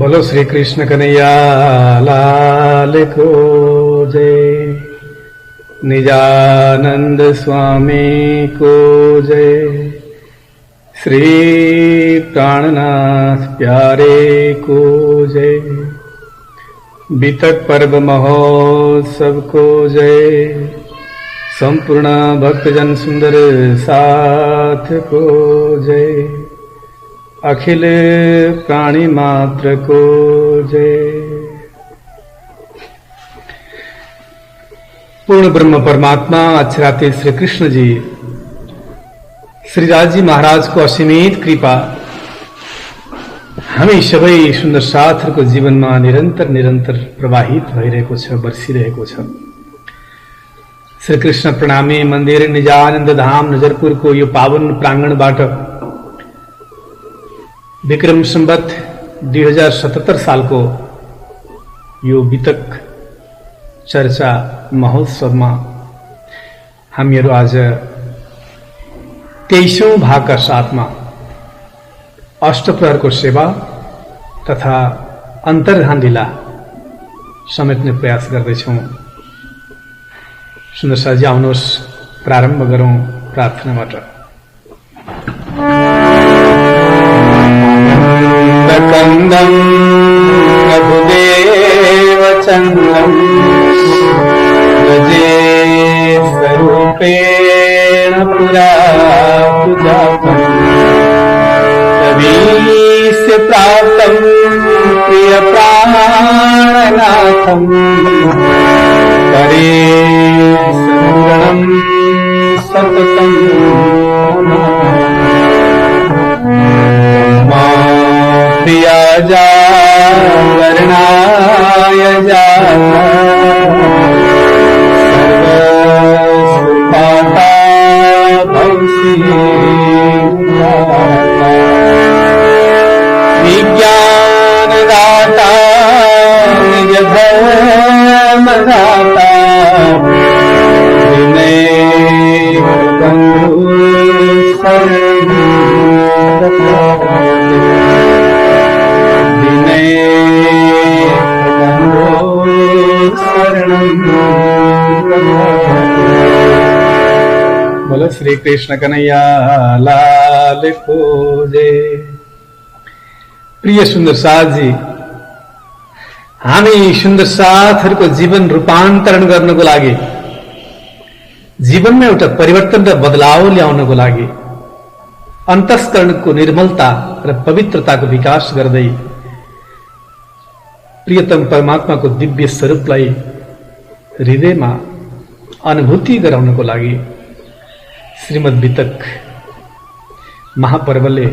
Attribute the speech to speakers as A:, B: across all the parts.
A: बोलो श्री कृष्ण कन्हैया लाल को जय, निजानंद स्वामी को जय, श्री प्राणनाथ प्यारे को जय, बीतक पर्व महोत्सव को जय, संपूर्ण भक्तजन सुंदर साथ को जय, अखिल प्राणी मात्र को जय। पूर्ण ब्रह्म परमात्मा अक्षराते श्री कृष्ण जी, श्री राज जी महाराज को असीमित कृपा हामी सबै सुन्दर साथहरूको जीवनमा निरन्तर निरन्तर प्रवाहित भइरहेको छ, बर्सिरहेको छ। श्री कृष्ण प्रणामी मन्दिर निजानन्द धाम नजरपुरको यो पावन प्राङ्गणबाट विक्रम संवत 2077 सालको यो वितक चर्चा महोत्सवमा हामीहरू आज 23औं भागका साथमा अष्टप्रहरको सेवा तथा अन्तर्धान लीला समेट्ने प्रयास गर्दैछौं। सुन्दर साजी आउनुहोस्, प्रारम्भ गरौं प्रार्थनाबाट। कंदम रघुदेव चंद्रम रजे स्वरूपेण पुरा पूजातम, तवीस्य प्राप्तं प्रिय प्राणनाथम, करे सुगुणं सततं प्रिया जा वर्णाय जाता, सर्वसुपाता भवसि विज्ञानदाता निज धर्मदाता, विनय बंधु बोलो श्री कृष्ण कन्हैया लाल को जय। प्रिय सुन्दर साथ जी, हामी सुन्दर साथहरूको जीवन रूपान्तरण गर्नको लागि, जीवनमा एउटा परिवर्तन र बदलाव ल्याउनको लागि, अन्तस्करणको निर्मलता र पवित्रताको विकास गर्दै प्रियतम परमात्माको दिव्य स्वरूपलाई हृदयमा अनुभूति गराउनको लागि श्रीमद् वितक महापर्वले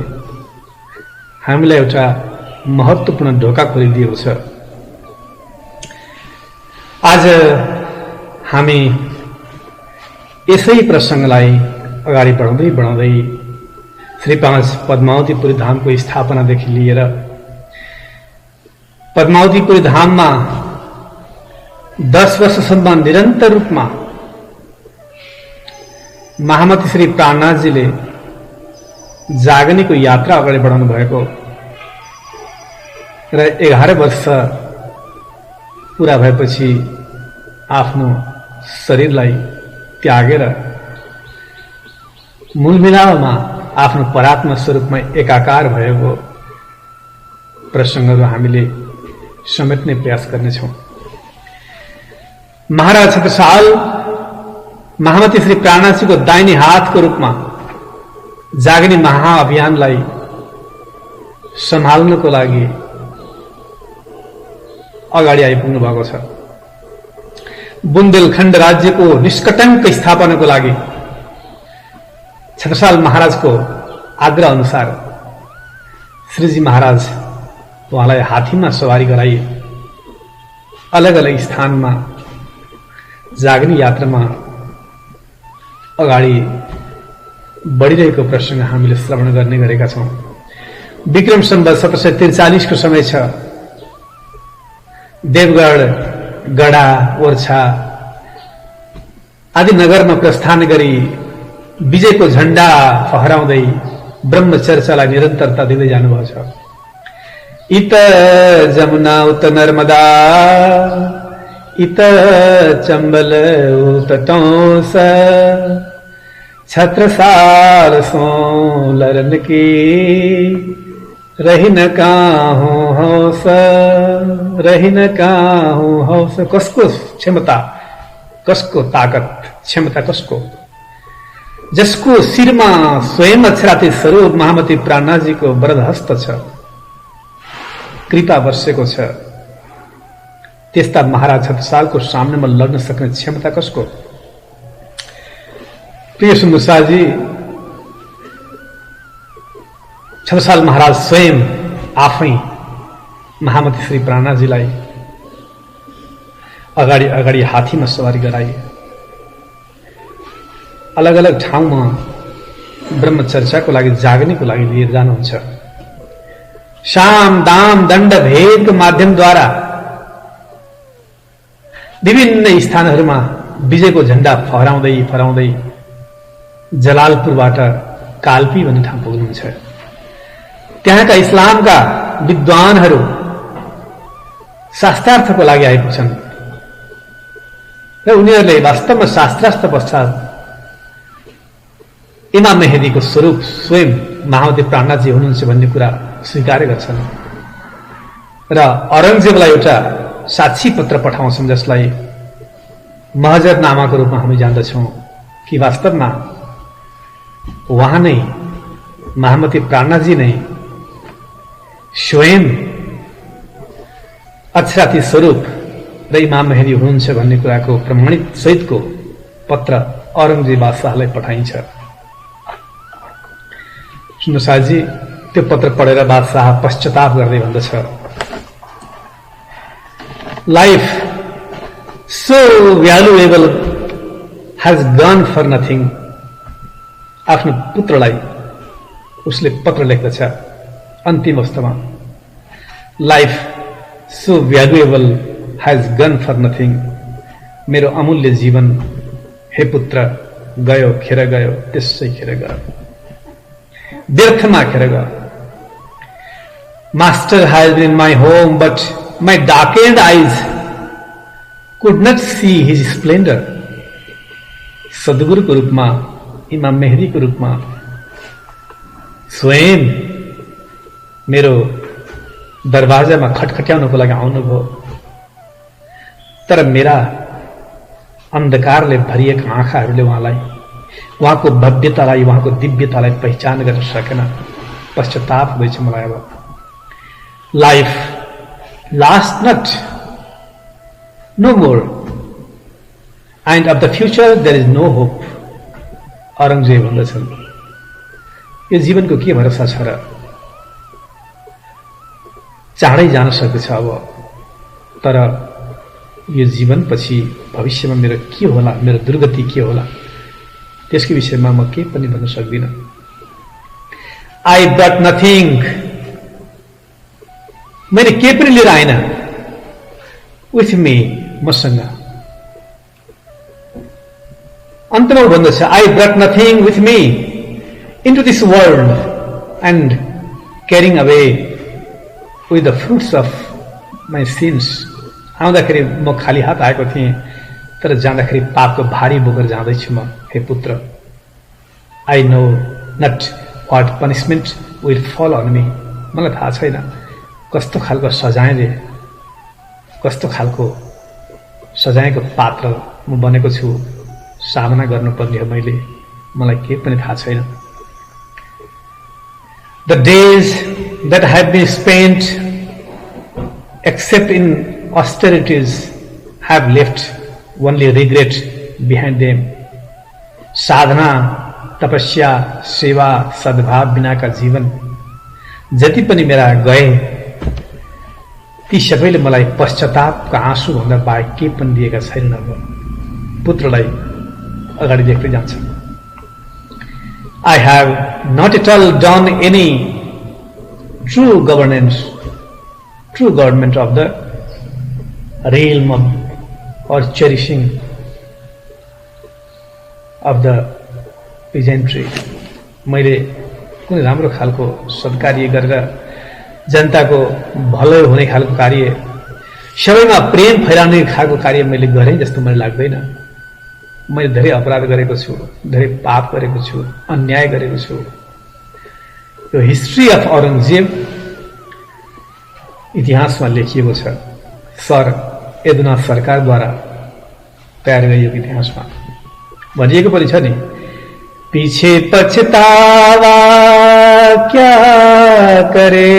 A: हामीलाई एउटा महत्त्वपूर्ण ढोका खोलिदिएको छ। आज हामी यसै प्रसंगलाई अगाडि बढाउँदै बढाउँदै श्री 5 पद्मावतीपुरी धामको स्थापनादेखि लिएर पद्मावतीपुरी धाममा 10 वर्षसम्म निरन्तर रूपमा महामती श्री प्राणनाथजीले जागनीको यात्रा अगाडि बढाउनु भएको र 11 वर्ष पूरा भएपछि आफ्नो शरीरलाई त्यागेर मूलमिलापमा आफ्नो परात्मा स्वरूपमा एकाकार भएको प्रसंगहरू हामीले समेट्ने प्रयास गर्नेछौं। महाराज छत्रसाल महामती श्री प्राणनाथजीको दाहिने हातको रूपमा जागनी महाअभियानलाई सम्हाल्नको लागि अगाडि आइपुग्नु भएको छ। बुन्देलखण्ड राज्यको निष्कटङ्क स्थापनाको लागि छत्रसाल महाराजको आग्रह अनुसार श्रीजी महाराज उहाँलाई हात्तीमा सवारी गराई अलग अलग स्थानमा जागनी यात्रामा अगाडि बढिरहेको प्रसंग हामीले श्रवण गर्ने गरेका छौं। विक्रम संवत 1743 को समय छ। देवगढ, गडा, ओर्छा आदि नगरमा प्रस्थान गरी विजयको झण्डा फहराउँदै ब्रह्मचर्चालाई निरन्तरता दिँदै जानुभएको छ। इत जमुना उत नर्मदा इत चंबल उत टौंस छत्रसाल सो लरन की रही न काहू हौस रही न काहू हौस। कसको क्षमता, कसको ताकत, क्षमता कसको? जसको शिरमा स्वयं अक्षराती स्वरूप महामती प्राणाजीको वरदहस्त छ, कृपा वर्षेको छ, त्यस्ता महाराज छत्रसालको सामनेमा लड्न सक्ने क्षमता कसको? प्रिय सुन्दरसाजी, छत्रसाल महाराज स्वयं आफै महामती श्री प्राणाजीलाई अगाडि अगाडि हात्तीमा सवारी गराए। अलग अलग ठाउँमा ब्रह्मचर्चाको लागि, जाग्नेको लागि लिएर जानुहुन्छ। साम दाम दण्ड भेदको माध्यमद्वारा विभिन्न स्थानहरूमा विजयको झण्डा फहराउँदै फहराउँदै जलालपुरबाट काल्पी भन्ने ठाउँ पुग्नुहुन्छ। त्यहाँका इस्लामका विद्वानहरू शास्त्रार्थको लागि आइपुग्छन् र उनीहरूले वास्तवमा शास्त्रार्थ पश्चात इमाम मेहदीको स्वरूप स्वयं महामती प्राणाजी हुनुहुन्छ भन्ने कुरा स्वीकार गर्छन् र औरंगजेबलाई एउटा साक्षी पत्र पठाउँछन्, जसलाई महजरनामाको रूपमा हामी जान्दछौं कि वास्तवमा उहाँ नै महामती प्राणाजी नै स्वयं अक्षराती स्वरूप र इमाम मेहदी हुनुहुन्छ भन्ने कुराको प्रमाणित सहितको पत्र औरंगजेब बादशाहलाई पठाइन्छ। सुन्दरसाजी, त्यो पत्र पढेर बादशाह पश्चाताप गर्दै भन्दछ, life so valuable has gone for nothing. आफ्नो पुत्रलाई उसले पत्र लेख्दछ अन्तिम अवस्थामा, life so valuable has gone for nothing. मेरो अमूल्य जीवन हे पुत्र गयो, खेर गयो, त्यसै खेर गयो, व्यर्थमा खेर गयो। Master has been in my home but my darkened eyes could not see his splendour. सद्गुरुको रूपमा, इमाम मेहदीको रूपमा स्वयं मेरो दरवाजामा खटखट्याउनको लागि आउनुभयो, तर मेरा अन्धकारले भरिएका आँखाहरूले उहाँको भव्यतालाई, उहाँको दिव्यतालाई पहिचान गर्न सकेन। पश्चाताप हुँदैछ मलाई अब। Life last not, no more, end of the future there is no hope. Aurangzeb भन्दछन्, यो जीवनको के भरोसा छ र? चाँडै जान सक्दछ अब, तर यो जीवनपछि भविष्यमा मेरो के होला, मेरो दुर्गति के होला, त्यसको विषयमा म केही पनि भन्न सक्दिन। आई ब्रट नथिङ, मैले केही पनि लिएर आइन विथ मी, मसँग। अन्तमा भन्दछ, I brought nothing with me into this world and carrying away with the fruits of my since. आउँदाखेरि म खाली हात आएको थिएँ, तर जाँदाखेरि पापको भारी बोकेर जाँदैछु म। हे पुत्र, I know not what punishment will fall on me. मलाई थाहा छैन कस्तो खालको सजायले, कस्तो खालको सजायको पात्र म बनेको छु, सामना गर्नुपर्ने हो मैले, मलाई केही पनि थाहा छैन। The days that have been spent except in austerities have left only regret behind them. साधना, तपस्या, सेवा, सद्भाव बिना का जीवन जति पनि मेरा गए, ती सबैले मलाई पश्चातापका आँसु भन्दा बाहेक केही पनि दिएका छैनन्। अब पुत्रलाई अगाडि देख्दै जान्छ। I have not at all done any true government of the realm of or cherishing of the peasantry. मैले कुनै राम्रो खालको सत्कार्य गरेर जनताको भलै हुने खालको कार्य, सबैमा प्रेम फैलाउने खालको कार्य मैले गरेँ जस्तो मलाई लाग्दैन। मैले धेरै अपराध गरेको छु, धेरै पाप गरेको छु, अन्याय गरेको छु। यो हिस्ट्री अफ औरंगजेब इतिहासमा लेखिएको छ। सर यदुनाथ सरकारद्वारा तयार गरिएको इतिहासमा भनिएको पनि छ नि, पीछे पछतावा क्या करे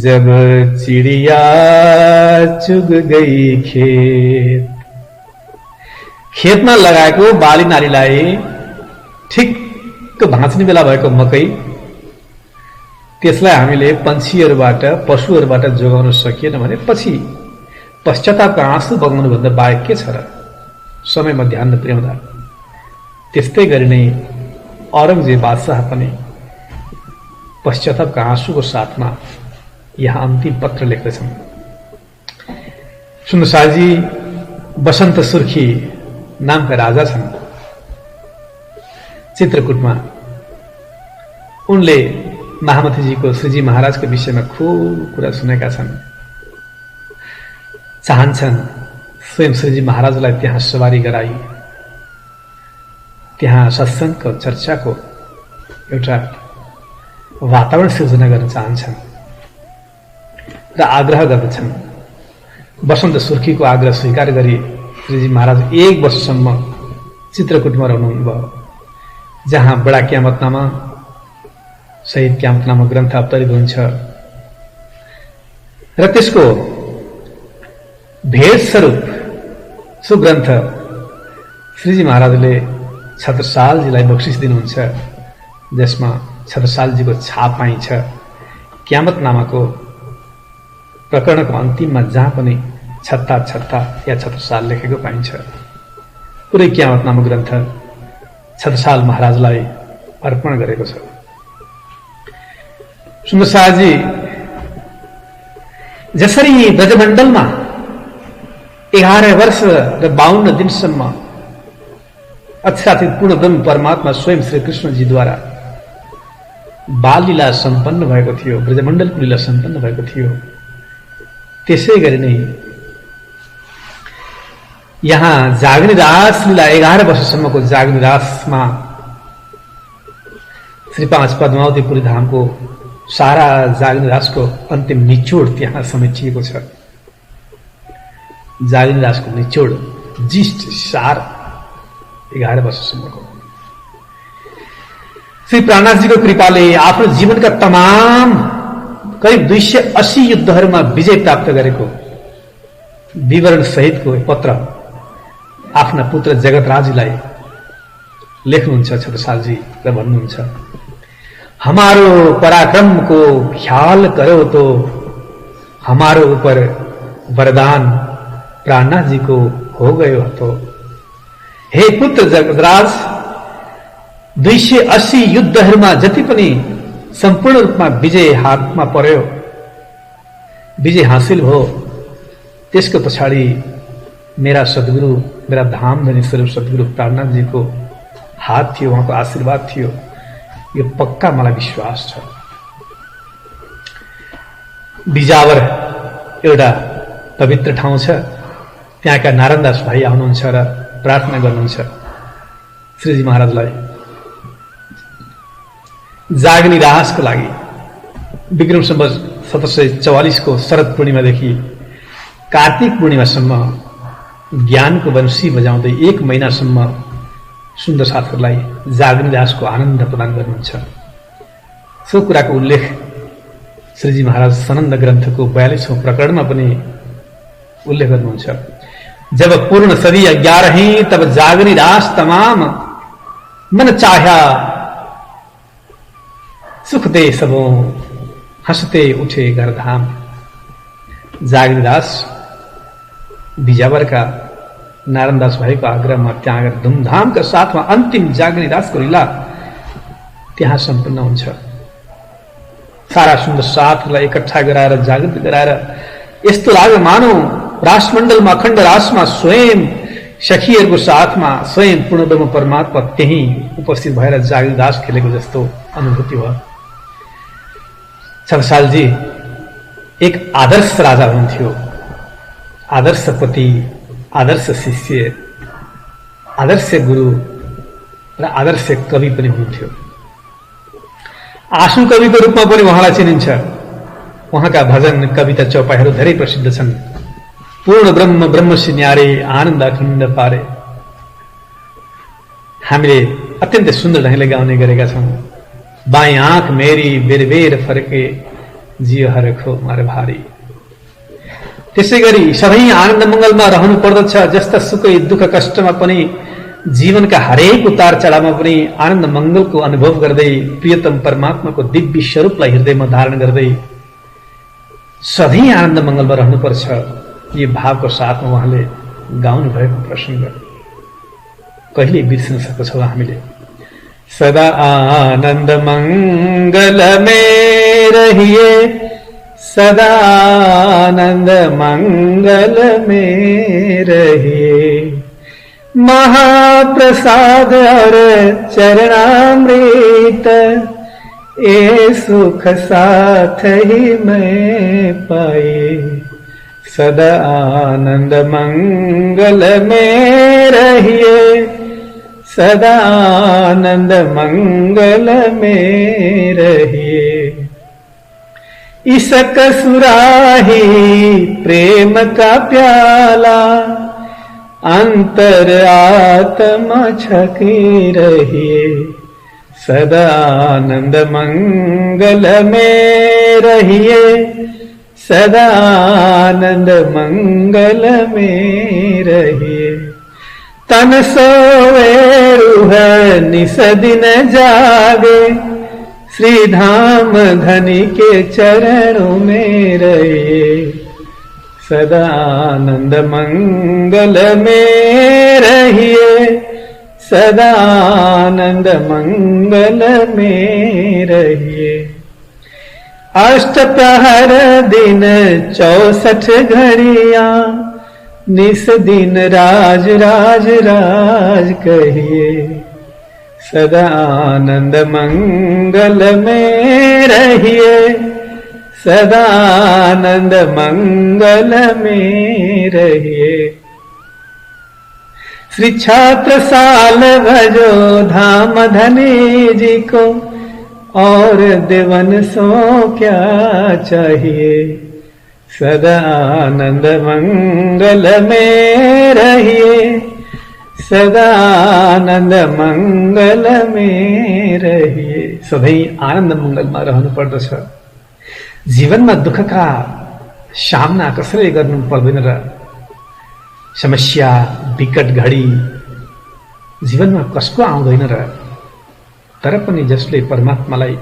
A: जब चिड़िया चुग गई खेत। खेतमा लगाएको बाली नालीलाई ठिक्क भाँच्ने बेला भएको मकै, त्यसलाई हामीले पन्छीहरूबाट पशुहरूबाट जोगाउन सकिएन भने पछि पश्चातापका आँसु बगाउनु भन्दा बाहेक के छ र? समयमा ध्यान नपुर्याउँदा। त्यस्तै गरी नै औरंगजेब बादशाह पनि पश्चातापका आँसुको साथमा यहाँ अन्तिम पत्र लेख्दछन्। सुन्दरशाहजी बसन्त सुर्खी नामका राजा छन् चित्रकूटमा। उनले महामतीजीको श्रीजी महाराजको विषयमा खूब कुरा सुनेका छन्। चाहन्छन् स्वयं श्रीजी महाराजलाई त्यहाँ सवारी गराई त्यहाँ सत्संगको चर्चाको एउटा वातावरण सिर्जना गर्न चाहन्छन् र आग्रह गर्दछन्। बसन्त सुर्खीको आग्रह स्वीकार गरी श्रीजी महाराज 1 वर्षसम्म चित्रकूटमा रहनुभयो, जहाँ बडा क्यामतनामा शहीद क्यामतनामा ग्रन्थ अवतरित हुन्छ र त्यसको भेट स्वरूप सो ग्रन्थ श्रीजी महाराजले छत्रसालजीलाई बक्सिस दिनुहुन्छ, जसमा छत्रसालजीको छाप पाइन्छ। क्यामतनामाको प्रकरणको अन्तिममा जहाँ पनि छत्ता छत्ता या छत्रसाल लेखेको पाइन्छ। पुरै क्यामतनामा ग्रन्थ छत्रसाल महाराजलाई अर्पण गरेको छ। सुन्दरशाहजी जसरी ब्रजमण्डलमा 11 वर्ष र 52 दिनसम्म अक्षरातीत पूर्ण ब्रह्म परमात्मा स्वयं श्री कृष्णजीद्वारा बाल लीला सम्पन्न भएको थियो, ब्रजमण्डलको लीला सम्पन्न भएको थियो, त्यसै गरी नै यहाँ जाग्ने रास लीला 11 वर्षसम्मको जाग्ने रासमा श्री 5 पद्मावतीपुरी धामको सारा जाग्ने रासको अन्तिम निचोड त्यहाँ समेटिएको छ। जाग्ने रासको निचोड जिस्ट सार 11 वर्षसम्मको। श्री प्राणनाथजीको कृपाले आफ्नो जीवनका तमाम करिब 280 युद्धहरूमा विजय प्राप्त गरेको विवरण सहितको पत्र आफ्ना पुत्र जगतराजीलाई लेख्नुहुन्छ छत्रसालजी र भन्नुहुन्छ, हमारो पराक्रम को ख्याल करो तो हमारो ऊपर वरदान प्राणनाथ जी को हो गयो तो। हे पुत्र जगतराज, 280 युद्धहरूमा जति पनि सम्पूर्ण रूपमा विजय हातमा पर्यो, विजय हासिल भयो, त्यसको पछाडि मेरा सद्गुरु, मेरा धामधनी स्वरूप सद्गुरु प्राणनाथ जी को हात थियो, उहाँको आशीर्वाद थियो। यो पक्का मलाई विश्वास छ। बिजावर एउटा पवित्र ठाउँ छ, त्यहाँका नारायणदास भाइ आउनुहुन्छ र प्रार्थना गर्नुहुन्छ श्रीजी महाराजलाई जाग्ने रासको लागि। विक्रम सम्वत 1744 को शरद पूर्णिमादेखि कार्तिक पूर्णिमासम्म ज्ञानको वंशी बजाउँदै 1 महिनासम्म सुन्दर साथहरूलाई जाग्ने रासको आनन्द प्रदान गर्नुहुन्छ। सो कुराको उल्लेख श्रीजी महाराज सनन्द ग्रन्थको 42औं प्रकरणमा पनि उल्लेख गर्नुहुन्छ। जब पूर्ण सदी 11 तब जाग्ने रास तमाम मन चाह्या सुख दे सबों हंसते उठे घर धाम। जाग्ने रास बिजावरका नारायणदास भाइको आग्रहमा त्यहाँ गएर धुमधामका साथमा अन्तिम जाग्ने रासको लीला त्यहाँ सम्पन्न हुन्छ। सारा सुन्दर साथलाई एकट्ठा गराएर जागृत गराएर यस्तो लाग्यो मानौ रासमण्डलमा अखण्ड रासमा स्वयं सखीहरूको साथमा स्वयं पूर्ण ब्रह्म परमात्मा त्यही उपस्थित भएर जाग्ने रास खेलेको जस्तो अनुभूति भयो। छत्रसालजी एक आदर्श राजा हुनुहुन्थ्यो, आदर्श पति, आदर्श शिष्य, आदर्श गुरु र आदर्श कवि पनि हुनुहुन्थ्यो। आँसु कविको रूपमा पनि उहाँलाई चिनिन्छ। उहाँका भजन कविता चौपाईहरू धेरै प्रसिद्ध छन्। पूर्ण ब्रह्म ब्रह्मसी न्यारे आनन्द अखण्ड पारे, हामीले अत्यन्तै सुन्दर ढङ्गले गाउने गरेका छौं। बाई आँख मेरी बेर बेर फर्के, जियो हरखो मार भारी। त्यसै गरी सबै आनन्द मङ्गलमा रहनु पर्दछ। जस्ता सुकै दुःख कष्टमा पनि, जीवनका हरेक उतार चढावमा पनि आनन्द मङ्गलको अनुभव गर्दै, प्रियतम परमात्माको दिव्य स्वरूपलाई हृदयमा धारण गर्दै सधैँ आनन्द मङ्गलमा रहनुपर्छ। यो भावको साथमा उहाँले गाउनु भएको प्रसङ्ग कहिले बिर्सन सक्छौँ हामीले। सदा आनन्द मङ्गल में रहिए, सदा आनन्द मङ्गल में रहिए, महाप्रसाद और चरणामृत, ए सुख साथ ही मैं पाए। सदा आनंद मंगल में रहिए, सदा आनंद मंगल में रहिए। इसक सुराही प्रेम का प्याला, अंतर आत्मा छकी रहिए। सदा आनंद मंगल में रहिए, सदा आनंद मंगल में रहिए। तन सोवे रूह निस दिन जागे, श्री धाम धनी के चरणों में रहिए। सदा आनंद मंगल में रहिए, सदा आनंद मंगल में रहिए। अष्ट प्रहर दिन 64 घड़ियां, निस दिन राज राज राज कहिए। सदा आनंद मंगल में रहिए, सदा आनंद मंगल में रहिए। श्री छत्रसाल भजो धाम धनी जी को, और देवन सो क्या चाहिए। सदा आनंद मंगल में रहिए, सदा आनंद मंगल में रहिए। सधैँ आनन्द मंगलमा रहनु पर्दछ। जीवनमा दुःखका सामना कसैले गर्नु पर्दैन र समस्या विकट घडी जीवनमा कसको आउँदैन र। तर पनि जसले परमात्मालाई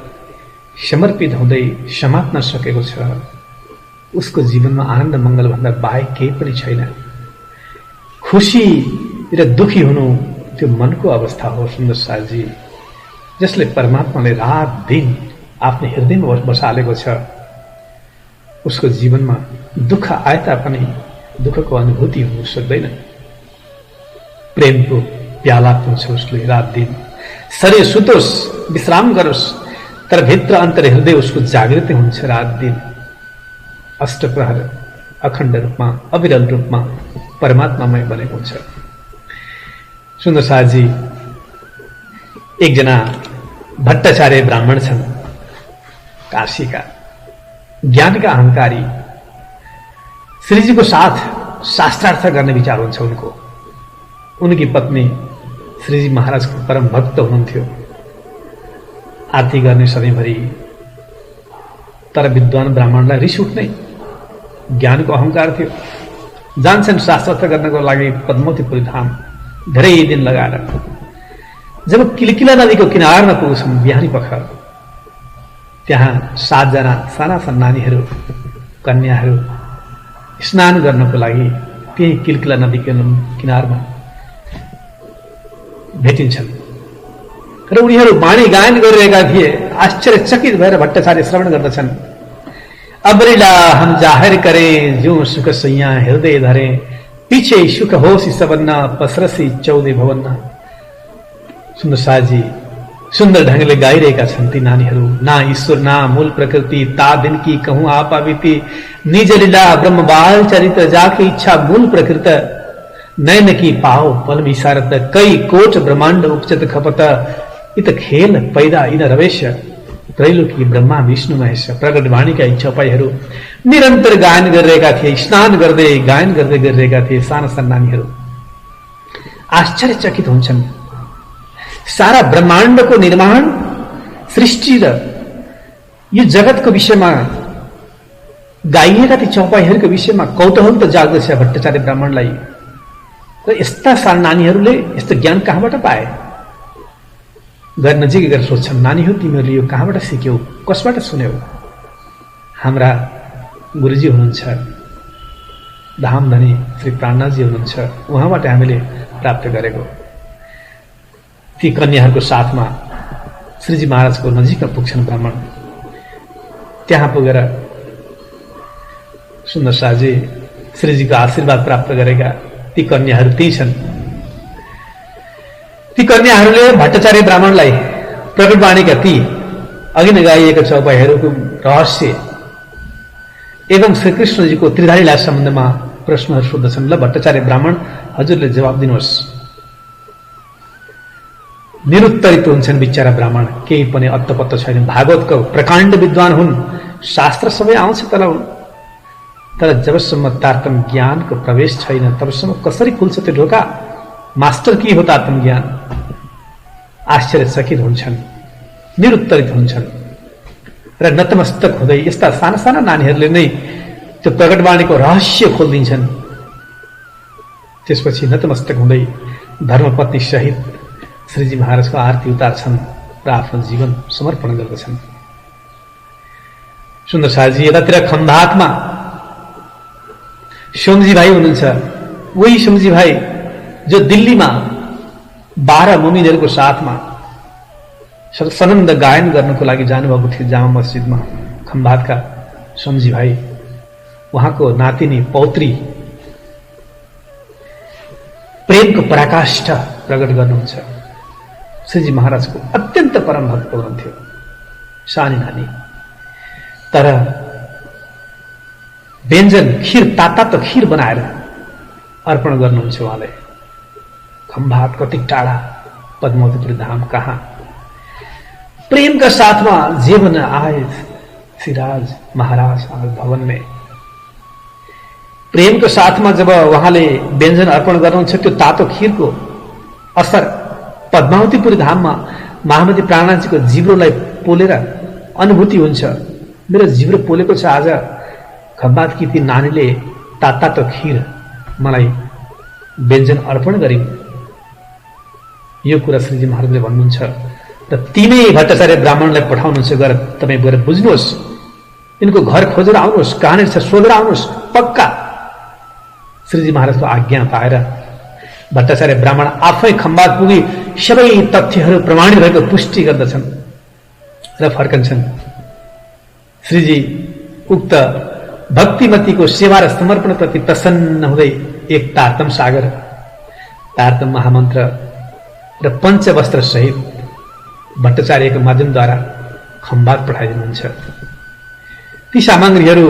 A: समर्पित हुँदै समात्न सकेको छ, उसको जीवनमा आनन्द मंगल भन्दा बाहेक केही पनि छैन। खुशी र दुखी हुनु त्यो मनको अवस्था हो। सुन्दर सालजी, जसले परमात्माले रात दिन आफ्नो हृदयमा बसालेको छ, उसको जीवनमा दुःख आए तापनि दुःखको अनुभूति हुन सक्दैन। प्रेमको प्याला पिउँछ उसले रात दिन। शरीर सुतोस्, विश्राम गरोस्, तर भित्र अन्तर हृदय उसको जागृति हुन्छ रात दिन। अष्टप्रहर अखण्ड रूपमा, अविरल रूपमा परमात्मामय बनेको हुन्छ। सुन्दर साहजी, एकजना भट्टाचार्य ब्राह्मण छन्, काशीका, ज्ञानका अहंकारी। श्रीजीको साथ शास्त्रार्थ गर्ने विचार हुन्छ उनको। उनकी पत्नी श्रीजी महाराजको परम भक्त हुनुहुन्थ्यो, आरती गर्ने सधैँभरि। तर विद्वान ब्राह्मणलाई रिस उठ्ने, ज्ञानको अहंकार थियो। जान्छन् शास्त्रार्थ गर्नको लागि पद्मावतीपुरी धाम धेरै दिन लगाएर। जब किलकिला नदीको किनारमा पुग्छन् बिहानी पख, त्यहाँ 7 जना साना साना नानीहरू, कन्याहरू स्नान गर्नको लागि त्यही किलकिला नदीको किनारमा भेटिन्छन् र उनीहरू वाणी गायन गरिरहेका थिए। आश्चर्यचकित भएर भट्टाचार्य श्रवण गर्दछन्। अबरिला हम जाहिर करें, जो सुख सैया हृदय धरे, पीछे सुख होसी सबन्ना, पसरसी 14 भवन्ना। सुन्दर साहजी, सुन्दर ढंगले गाइरहेका छन् ती नानीहरू। ना ईश्वर ना मूल प्रकृति ता दिन की कहूँ आप आविति निज लीला ब्रह्म बाल चरित्र जाके इच्छा मूल प्रकृत नयन की पाओ पल विसारत कई कोट ब्रह्मांड उपचत खपत इत खेल पैदा इन रवेश त्रैलोकी ब्रह्मा विष्णु महेश। प्रगट वाणीका यी चौपाईहरू निरन्तर गायन गरिरहेका थिए, स्नान गर्दै गायन गर्दै गरिरहेका थिए साना साना नानीहरू। आश्चर्यचकित हुन्छन्। सारा ब्रह्माण्डको निर्माण, सृष्टि र यो जगतको विषयमा गाइएका ती चौपाईहरूको विषयमा कौतूहल त जाग्दछ भट्टाचार्य ब्राह्मणलाई। र यस्ता साना नानीहरूले यस्तो ज्ञान कहाँबाट पाए? घर नजिकै गएर सोध्छन्, नानी हो तिमीहरूले यो कहाँबाट सिक्यौ, कसबाट सुन्यौ? हाम्रा गुरुजी हुनुहुन्छ, धामधनी श्री प्राणनाथजी हुनुहुन्छ, उहाँबाट हामीले प्राप्त गरेको। ती कन्याहरूको साथमा श्रीजी महाराजको नजिकमा पुग्छन् ब्राह्मण। त्यहाँ पुगेर सुन्दर शाहजी श्रीजीको आशीर्वाद प्राप्त गरेका ती कन्याहरू ती छन्। ती कन्याहरूले भट्टाचार्य ब्राह्मणलाई प्रकटवाणीका ती अघि नै गाइएका चौपाईहरूको रहस्य एवं श्रीकृष्णजीको त्रिधारी लीला सम्बन्धमा प्रश्नहरू सोध्दछन्। ल भट्टाचार्य ब्राह्मण, हजुरले जवाब दिनुहोस्। निरुत्तरित हुन्छन् बिचारा ब्राह्मण, केही पनि अत्तपत्त छैन। भागवतको प्रकाण्ड विद्वान हुन्, शास्त्र सबै आउँछ तर जबसम्म तारतम ज्ञानको प्रवेश छैन तबसम्म कसरी खुल्छ त्यो ढोका? मास्टर के हो तारतम ज्ञान? आश्चर्यचकित हुन्छन्, निरुत्तरित हुन्छन् र नतमस्तक हुँदै यस्ता साना साना नानीहरूले नै त्यो प्रकटवाणीको रहस्य खोलिदिन्छन्। त्यसपछि नतमस्तक हुँदै धर्मपत्नी सहित श्रीजी महाराजको आरती उतार्छन् र आफ्नो जीवन समर्पण गर्दछन्। सुन्दर शाहजी यतातिर खम्भातमा सोमजी भाइ हुनुहुन्छ। वही सोमजी भाइ जो दिल्लीमा 12 मुमिनहरूको साथमा सनन्द गायन गर्नको लागि जानुभएको थियो जामा मस्जिदमा। खम्भातका सोमजी भाइ, उहाँको नातिनी पौत्री प्रेमको पराकाष्ठा प्रकट गर्नुहुन्छ। श्रीजी महाराजको अत्यन्त परम भक्त हुनुहुन्थ्यो, सानी नानी। तर व्यञ्जन खीर, तातो खीर बनाएर अर्पण गर्नुहुन्छ उहाँले। खम्भात कति टाढा, पद्मावतीपुर धाम कहाँ। प्रेमका साथमा जीवन आए श्रीराज महाराज भवन में। प्रेमको साथमा जब उहाँले व्यञ्जन अर्पण गर्नुहुन्छ, त्यो तातो खीरको असर पद्मावतीपुरी धाममा महामती प्राणनाथजीको जिब्रोलाई पोलेर अनुभूति हुन्छ। मेरो जिब्रो पोलेको छ आज। खम्बातकी ती नानीले तातो खीर मलाई व्यञ्जन अर्पण गरिन्। यो कुरा श्रीजी महाराजले भन्नुहुन्छ र तिनै भट्टाचार्य ब्राह्मणलाई पठाउनुहुन्छ, गएर तपाईँ गएर बुझ्नुहोस्, यिनको घर खोजेर आउनुहोस्, कहाँनिर छ सोधेर आउनुहोस् पक्का। श्रीजी महाराजको आज्ञा पाएर भट्टाचार्य ब्राह्मण आफै खम्बात पुगी सबै तथ्यहरू प्रमाणित भएको पुष्टि गर्दछन् र फर्कन्छन्। श्रीजी उक्त भक्तिमतीको सेवा र समर्पण प्रति प्रसन्न हुँदै एक तारतम सागर, तारतम महामन्त्र र पञ्चवस्त्र सहित भट्टाचार्यको माध्यमद्वारा खम्बात पठाइदिनुहुन्छ। ती सामग्रीहरू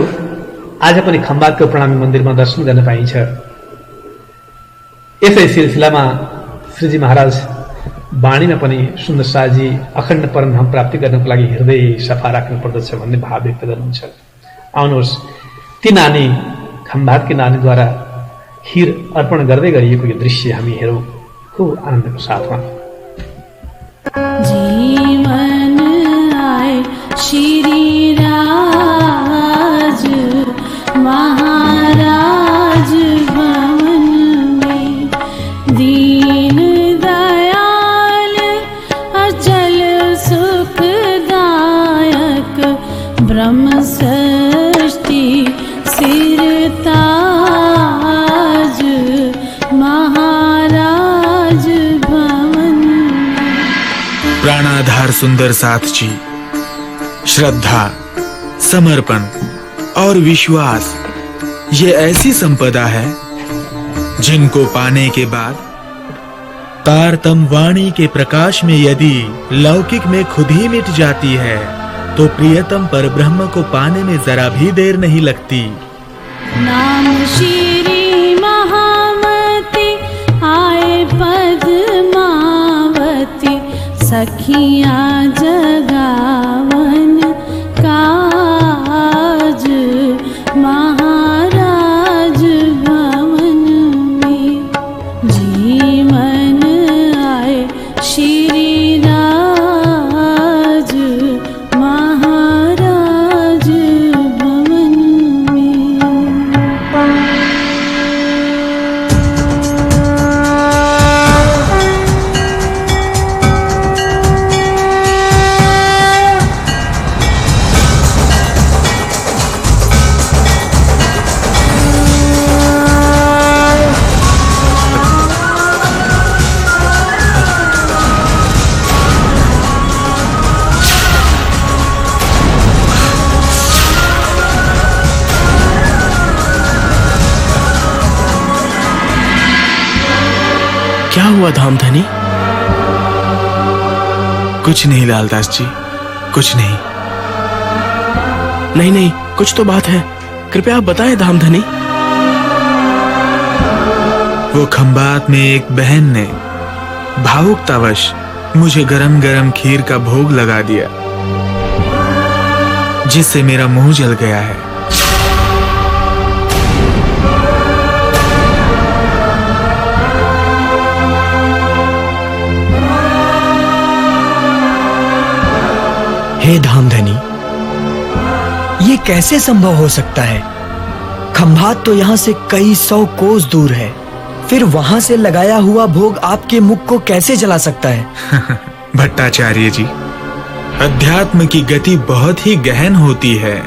A: आज पनि खम्बातको प्रणामी मन्दिरमा दर्शन गर्न पाइन्छ। यसै सिलसिलामा श्रीजी महाराज वाणीमा पनि सुन्दर शाहजी अखण्ड परमधाम प्राप्ति गर्नको लागि हृदय सफा राख्नु पर्दछ भन्ने भाव व्यक्त गर्नुहुन्छ। आउनुहोस्, ती नानी खम्बातकी नानीद्वारा खीर अर्पण गर्दै गरिएको यो दृश्य हामी हेरौँ खूब आनन्दको साथमा।
B: जीवन आए श्री राज महाराज भवन में, दीन दयाल अचल सुखदायक ब्रह्म सृष्टि सिरताज महाराज भवन।
C: प्राणाधार सुंदर साथ जी, श्रद्धा, समर्पण और विश्वास ये ऐसी संपदा है जिनको पाने के बाद तारतम वाणी के प्रकाश में यदि लौकिक में खुद ही मिट जाती है, तो प्रियतम परब्रह्म को पाने में जरा भी देर नहीं लगती।
B: नाम श्री महामती आए पद्मावती, सखियां जगावन काज, महाराज भवन में जीवन आए श्री राज, महाराज भवन में।
D: क्या हुआ धामधनी?
C: कुछ नहीं लालदास जी, कुछ नहीं।
D: नहीं नहीं, कुछ तो बात है, कृपया आप बताएं धामधनी।
C: वो खंबात में एक बहन ने भावुकतावश मुझे गरम गरम खीर का भोग लगा दिया, जिससे मेरा मुंह जल गया है।
E: हे धामधनी, ये कैसे संभव हो सकता है? खंभात तो यहाँ से कई 100 कोस दूर है, फिर वहां से लगाया हुआ भोग आपके मुख को कैसे जला सकता है?
C: भट्टाचार्य जी, अध्यात्म की गति बहुत ही गहन होती है।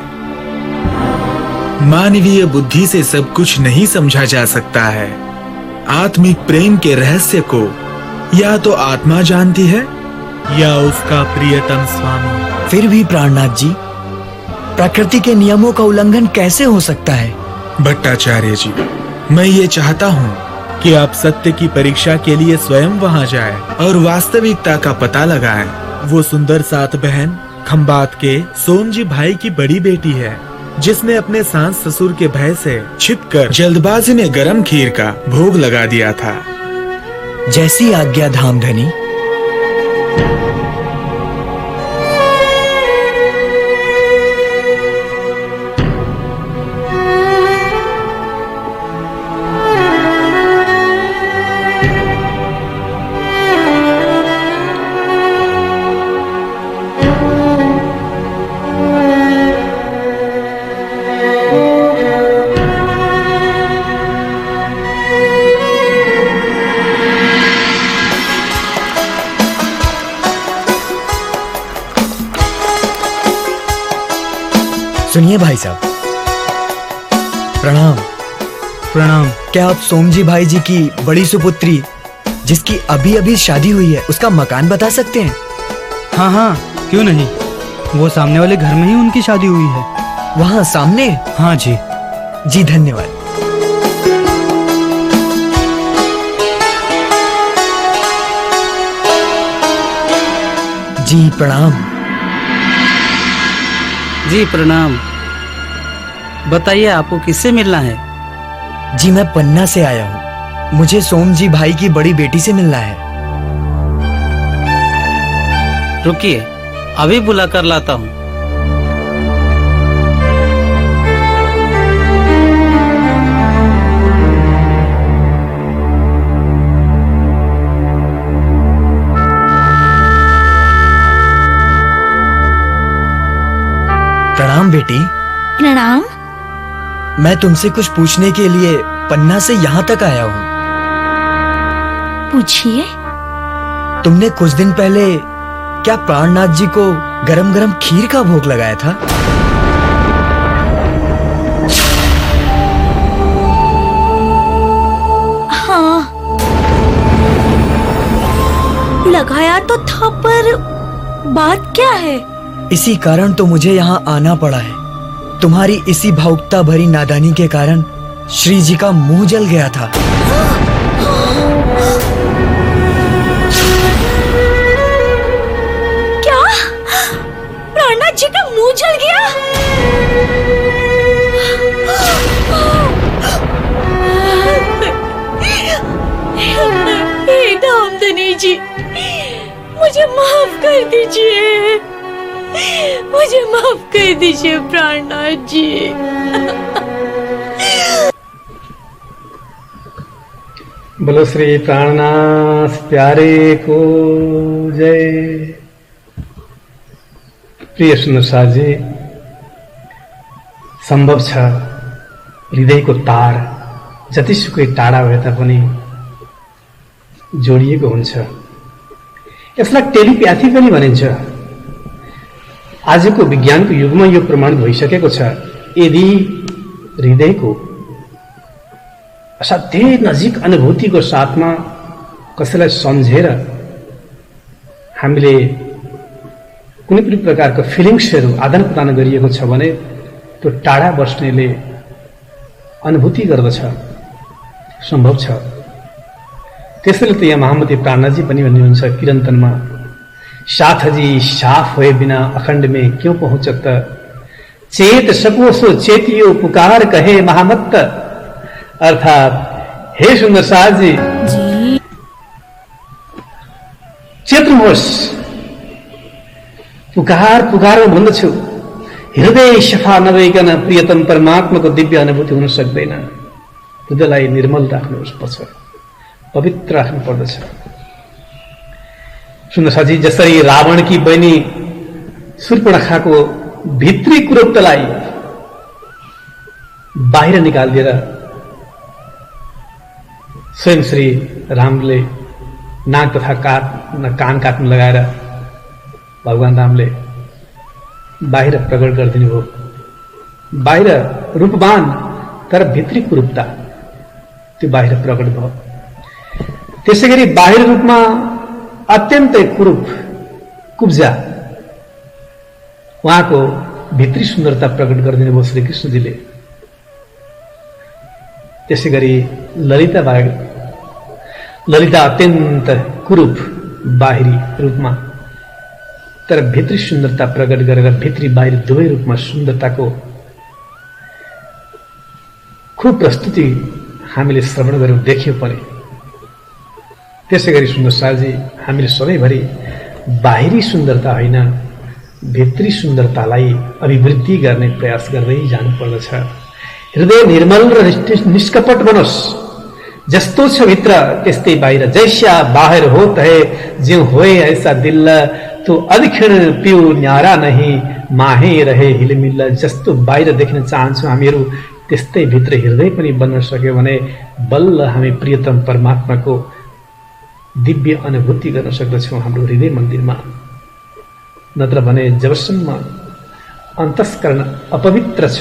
C: मानवीय बुद्धि से सब कुछ नहीं समझा जा सकता है। आत्मिक प्रेम के रहस्य को या तो आत्मा जानती है या उसका प्रियतम स्वामी।
E: फिर भी प्राणनाथ जी, प्रकृति के नियमों का उल्लंघन कैसे हो सकता है?
C: भट्टाचार्य जी, मैं ये चाहता हूँ कि आप सत्य की परीक्षा के लिए स्वयं वहाँ जाएं और वास्तविकता का पता लगाएं। वो सुंदर सात बहन खंबात के सोमजी भाई की बड़ी बेटी है, जिसने अपने सास ससुर के भय से छिपकर जल्दबाजी में गरम खीर का भोग लगा दिया था।
E: जैसी आज्ञा धामधनी। सुनिए भाई साहब, प्रणाम।
F: प्रणाम।
E: क्या आप सोमजी भाई जी की बड़ी सुपुत्री, जिसकी अभी अभी शादी हुई है, उसका मकान बता सकते हैं?
F: हाँ हाँ, क्यों नहीं, वो सामने वाले घर में ही उनकी शादी हुई है।
E: वहाँ सामने?
F: हाँ जी।
E: जी धन्यवाद। जी प्रणाम।
F: जी प्रणाम। बताइए, आपको किससे मिलना है?
E: जी मैं पन्ना से आया हूँ, मुझे सोमजी भाई की बड़ी बेटी से मिलना है।
F: रुकिए, अभी बुला कर लाता हूँ।
E: प्रणाम बेटी।
G: प्रणाम।
E: मैं तुमसे कुछ पूछने के लिए पन्ना से यहाँ तक आया हूँ।
G: पूछिए।
E: तुमने कुछ दिन पहले क्या प्राणनाथ जी को गरम गरम खीर का भोग लगाया था?
G: हाँ, लगाया तो था, पर बात क्या है?
E: इसी कारण तो मुझे यहाँ आना पड़ा है। तुम्हारी इसी भावुकता भरी नादानी के कारण श्री जी का मुंह जल गया था।
G: मुझे माफ कर दीजिए, मुझे माफ कर दीजिए प्राणनाथ जी।
A: बोलो श्री प्राणनाथ प्यारे को जय। प्रिय सुन्दर जी, सम्भव छ हृदयको तार जतिसुकै टाढा भए तापनि जोडिएको हुन्छ। यसलाई टेलिप्याथी पनि भनिन्छ। आजको विज्ञानको युगमा यो प्रमाणित भइसकेको छ। यदि हृदयको असाध्यै नजिक अनुभूतिको साथमा कसैलाई सम्झेर हामीले कुनै पनि प्रकारको फिलिङ्सहरू आदान प्रदान गरिएको छ भने त्यो टाढा बस्नेले अनुभूति गर्दछ, सम्भव छ। त्यसैले त यहाँ महामती प्राणनाथजी पनि भन्नुहुन्छ किरन्तनमा, साथ जी साफ हुए बिना अखंड में क्यों पहुंचत, चेत सको सो चेतियो पुकार कहे महामत्त। अर्थात हे सुन्दर साजी, चेत्नुहोस्, पुकार पुकार भन्दछु, हृदय सफा नभइकन प्रियतम परमात्माको दिव्य अनुभूति हुन सक्दैन। हृदयलाई निर्मल राख्नुपर्छ, पवित्र राख्नु पर्दछ। सुन्दर साजी, जसरी रावणकी बहिनी शूर्पणखाको भित्री कुरूपतालाई बाहिर निकालिदिएर स्वयं श्री रामले नाक तथा कान काट्न लगाएर भगवान रामले बाहिर प्रकट गरिदिनु भयो। बाहिर रूपवान तर भित्री कुरूपता त्यो बाहिर प्रकट भयो। त्यसैगरी बाहिर रूपमा अत्यन्तै कुरूप कुब्जा उहाँको भित्री सुन्दरता प्रकट गरिदिनु भयो श्री कृष्णजीले। त्यसैगरी ललिता अत्यन्त कुरूप बाहिरी रूपमा तर भित्री सुन्दरता प्रकट गरेर भित्री बाहिर दुवै रूपमा सुन्दरताको खूब प्रस्तुति हामीले श्रवण गर्यौं, देख्यौं पनि। त्यसैगरी सुन्दर साजी, हामीले सबैभरि बाहिरी सुन्दरता होइन भित्री सुन्दरतालाई अभिवृद्धि गर्ने प्रयास गर्दै जानुपर्दछ। हृदय निर्मल र निष्कपट बनोस्, जस्तो छ भित्र त्यस्तै बाहिर, जैसा बाहर होत है ज्यों होए ऐसा दिल, तो अधिक्षण पिउ न्यारा नहीं माहे रहे हिलमिल। जस्तो बाहिर देख्न चाहन्छौँ हामीहरू त्यस्तै भित्र हृदय पनि बन्न सक्यो भने बल्ल हामी प्रियतम परमात्माको दिव्य अनुभूति गर्न सक्दछौँ हाम्रो हृदय मन्दिरमा। नत्र भने जबसम्म अन्तस्करण अपवित्र छ,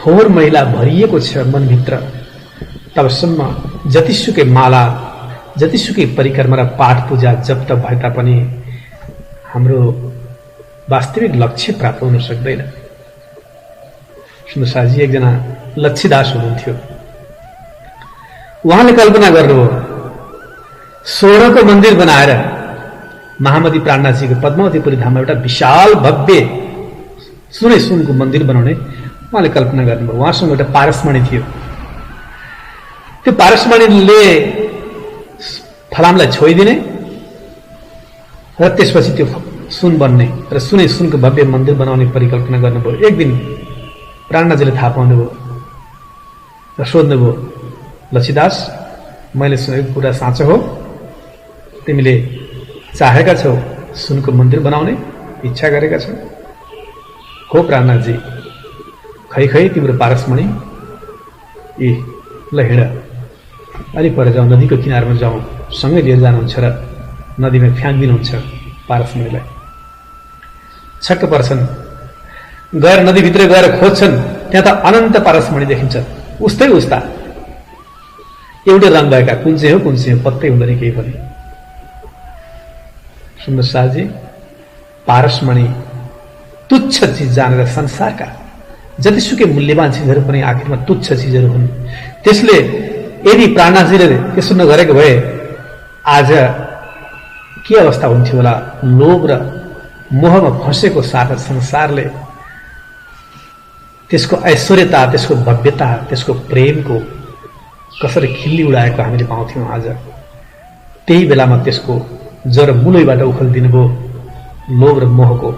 A: फोहोर मैला भरिएको छ मनभित्र, तबसम्म जतिसुकै माला जतिसुकै परिक्रमा र पाठ पूजा जप तप भए तापनि हाम्रो वास्तविक लक्ष्य प्राप्त हुन सक्दैन। सुन्दरसाजी एकजना लक्ष्यदास हुनुहुन्थ्यो। उहाँले कल्पना गर्नुभयो स्वर्णको मन्दिर बनाएर महामती प्राणनाथजीको पद्मावतीपुरी धाममा एउटा विशाल भव्य सुनै सुनको मन्दिर बनाउने उहाँले कल्पना गर्नुभयो। उहाँसँग एउटा पारसमणि थियो। त्यो पारसमणिले फलामलाई छोइदिने र त्यसपछि त्यो सुन बन्ने र सुनै सुनको भव्य मन्दिर बनाउने परिकल्पना गर्नुभयो। एक दिन प्राणनाथजीले थाहा पाउनुभयो र सोध्नुभयो, लक्ष्मीदास, मैले सुनेको कुरा साँचो हो? तिमीले चाहेका छौ सुनको मन्दिर बनाउने इच्छा गरेका छौ? हो प्राणनाथजी। खै खै तिम्रो पारसमणि, ल हिँड, अलि पर जाउँ, नदीको किनारमा जाउँ, सँगै लिएर जानुहुन्छ र नदीमा फ्याँकिदिनुहुन्छ पारसमणिलाई। छक्क पर्छन्, गएर नदीभित्र गएर खोज्छन्, त्यहाँ त अनन्त पारसमणि देखिन्छ, उस्तै उस्ता एउटै रङ भएका, कुन चाहिँ हो पत्तै हुँदैन केही पनि। सुन्दर शाहजी, पारसमणि तुच्छ चिज जानेर संसारका जतिसुकै मूल्यवान चिजहरू पनि आखिरमा तुच्छ चिजहरू हुन्। त्यसले यदि प्राणनाथजीले त्यसो नगरेको भए आज के अवस्था हुन्थ्यो होला? लोभ र मोहमा फँसेको सारा संसारले त्यसको ऐश्वर्यता, त्यसको भव्यता, त्यसको प्रेमको कसरी खिल्ली उडाएको हामीले पाउँथ्यौं। आज त्यही बेलामा त्यसको जर मूलैबाट उखलिदिनुभयो लोभ र मोहको।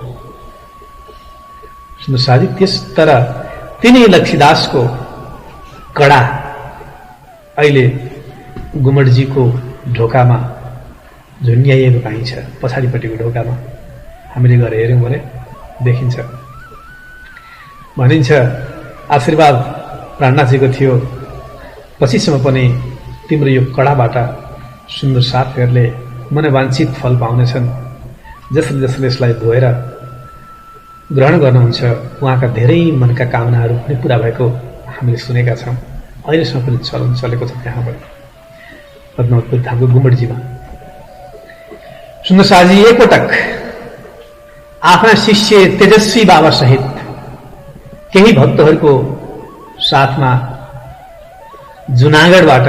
A: सुन्दरसाजी त्यस तर तिनै लक्ष्मीदासको कडा अहिले गुमटजीको ढोकामा झुन्ड्याइएको पाइन्छ। पछाडिपट्टिको ढोकामा हामीले गएर हेऱ्यौँ भने देखिन्छ। भनिन्छ आशीर्वाद प्राणनाथजीको थियो, पछिसम्म पनि तिम्रो यो कडाबाट सुन्दर साथीहरूले मनोवाञ्छित फल पाउनेछन्। जसले जसले यसलाई धोएर ग्रहण गर्नुहुन्छ उहाँका धेरै मनका कामनाहरू पनि पूरा भएको हामीले सुनेका छौँ। अहिलेसम्म पनि चलन चलेको छ त्यहाँबाट पद्मावती धामको गुमटजीमा। सुन्दर शाहजी एकपटक आफ्ना शिष्य तेजस्वी बाबा सहित केही भक्तहरूको साथमा जुनागढबाट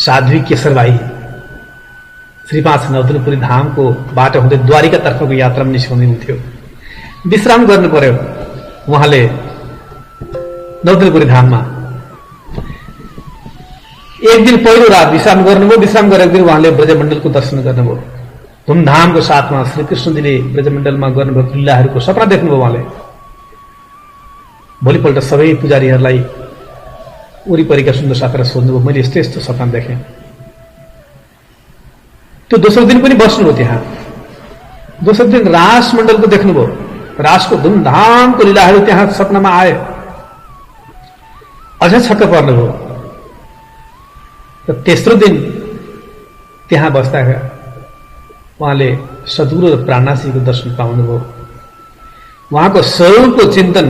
A: साध्वी केशरबाई श्री 5 नौतनपुरी धामको बाटो हुँदै द्वारिका तर्फको यात्रामा निस्कनु हुन्थ्यो। विश्राम गर्नु पर्यो उहाँले नौतनपुरी धाममा। एक दिन पहिलो रात विश्राम गर्नुभयो। विश्राम गरेर दिन उहाँले ब्रजमण्डलको दर्शन गर्नुभयो। धुमधामको साथमा श्री कृष्णजीले ब्रजमण्डलमा गर्नुभएको लीलाहरूको सपना देख्नुभयो उहाँले। भोलिपल्ट सबै पुजारीहरूलाई वरिपरिका सुन्दर साथीलाई सोध्नुभयो, मैले यस्तो यस्तो सपना देखेँ। त्यो दोस्रो दिन पनि बस्नुभयो त्यहाँ। दोस्रो दिन रास मण्डलको देख्नुभयो। रासको धुमधामको लीलाहरू त्यहाँ सपनामा आए। अझ छक्क पर्नुभयो। र तेस्रो दिन त्यहाँ बस्दा उहाँले सद्गुरु र प्राणनाथजीको दर्शन पाउनुभयो। उहाँको स्वरूपको चिन्तन,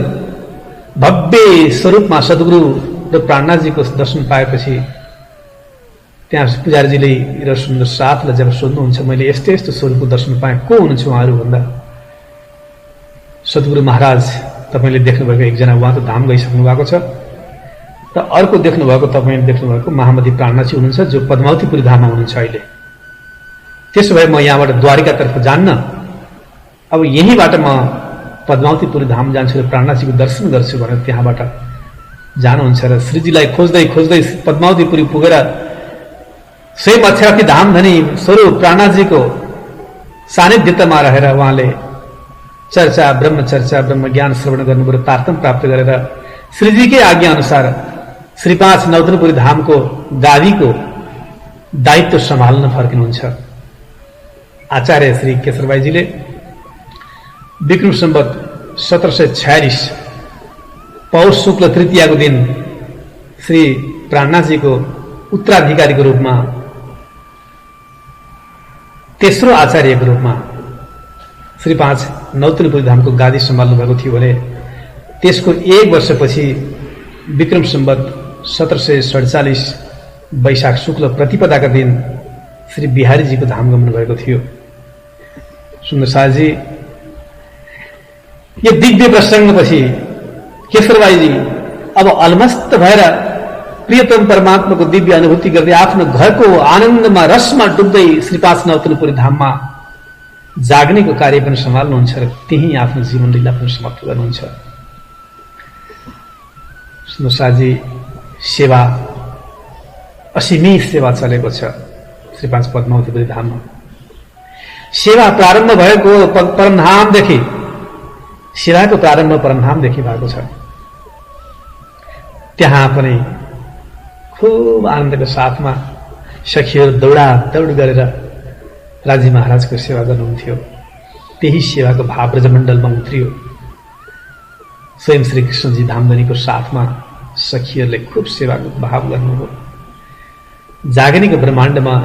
A: भव्य स्वरूपमा सद्गुरु र प्राणनाथजीको दर्शन पाएपछि त्यहाँ पुजारीजीले र सुन्दर साथलाई जब सोध्नुहुन्छ मैले यस्तो यस्तो स्वरूपको दर्शन पाएँ, को हुनुहुन्छ उहाँहरू भन्दा सद्गुरु महाराज तपाईँले देख्नुभएको एकजना उहाँ त धाम गइसक्नु भएको छ, र अर्को देख्नुभएको तपाईँले देख्नुभएको महामती प्राणनाथजी हुनुहुन्छ जो पद्मावतीपुरी धाममा हुनुहुन्छ अहिले। त्यसो भए म यहाँबाट द्वारिकातर्फ जान्न, अब यहीँबाट म पद्मावतीपुरी धाम जान्छु र प्राणनाथजीको दर्शन गर्छु भनेर त्यहाँबाट जानुहुन्छ। र श्रीजीलाई खोज्दै खोज्दै पद्मावतीपुरी पुगेर स्वयं अक्षरार्थी धामधनी स्वरूप प्राणनाथजीको सानिध्यतामा रहेर उहाँले चर्चा ब्रह्म ज्ञान श्रवण गर्नुभयो। तारतम प्राप्त गरेर श्रीजीकै आज्ञा अनुसार श्री 5 नौतनपुरी धामको गादीको दायित्व सम्हाल्न फर्किनुहुन्छ। आचार्य श्री केशरबाईजीले विक्रम सम्वत 1746 पौष शुक्ल तृतीयाको दिन श्री प्राणनाथजीको उत्तराधिकारीको रूपमा, तेस्रो आचार्यको रूपमा श्री 5 नौतनपुरी धामको गादी सम्हाल्नु भएको थियो भने त्यसको 1 वर्षपछि विक्रम सम्वत 1747 वैशाख शुक्ल प्रतिपदाका दिन श्री बिहारीजीको धाम गमन भएको थियो। सुन्दर शाहजी यो दिव्य प्रसङ्गपछि केशरबाईजी अब अलमस्त भएर प्रियतम परमात्माको दिव्य अनुभूति गर्दै आफ्नो घरको आनन्दमा रसमा डुब्दै श्री 5 नौतनपुरी धाममा जाग्नेको कार्य पनि सम्हाल्नुहुन्छ र त्यही आफ्नो जीवन लीला पनि समाप्त गर्नुहुन्छ। सुन्दरसाजी सेवा असीमित सेवा चलेको छ श्री 5 पद्मावतीपुरी धाममा। सेवा प्रारम्भ भएको परमधामदेखि, सेवाको प्रारम्भ परमधामदेखि भएको छ। त्यहाँ पनि खूब आनन्दको साथमा सखीहरू दौडा दौड गरेर राजी महाराजको सेवा गर्नुहुन्थ्यो। त्यही सेवाको भाव ब्रजमण्डलमा उत्रियो। स्वयं श्री कृष्णजी धामधनीको साथमा सखीहरूले खूब सेवाको भाव गर्नुभयो। जागनीको ब्रह्माण्डमा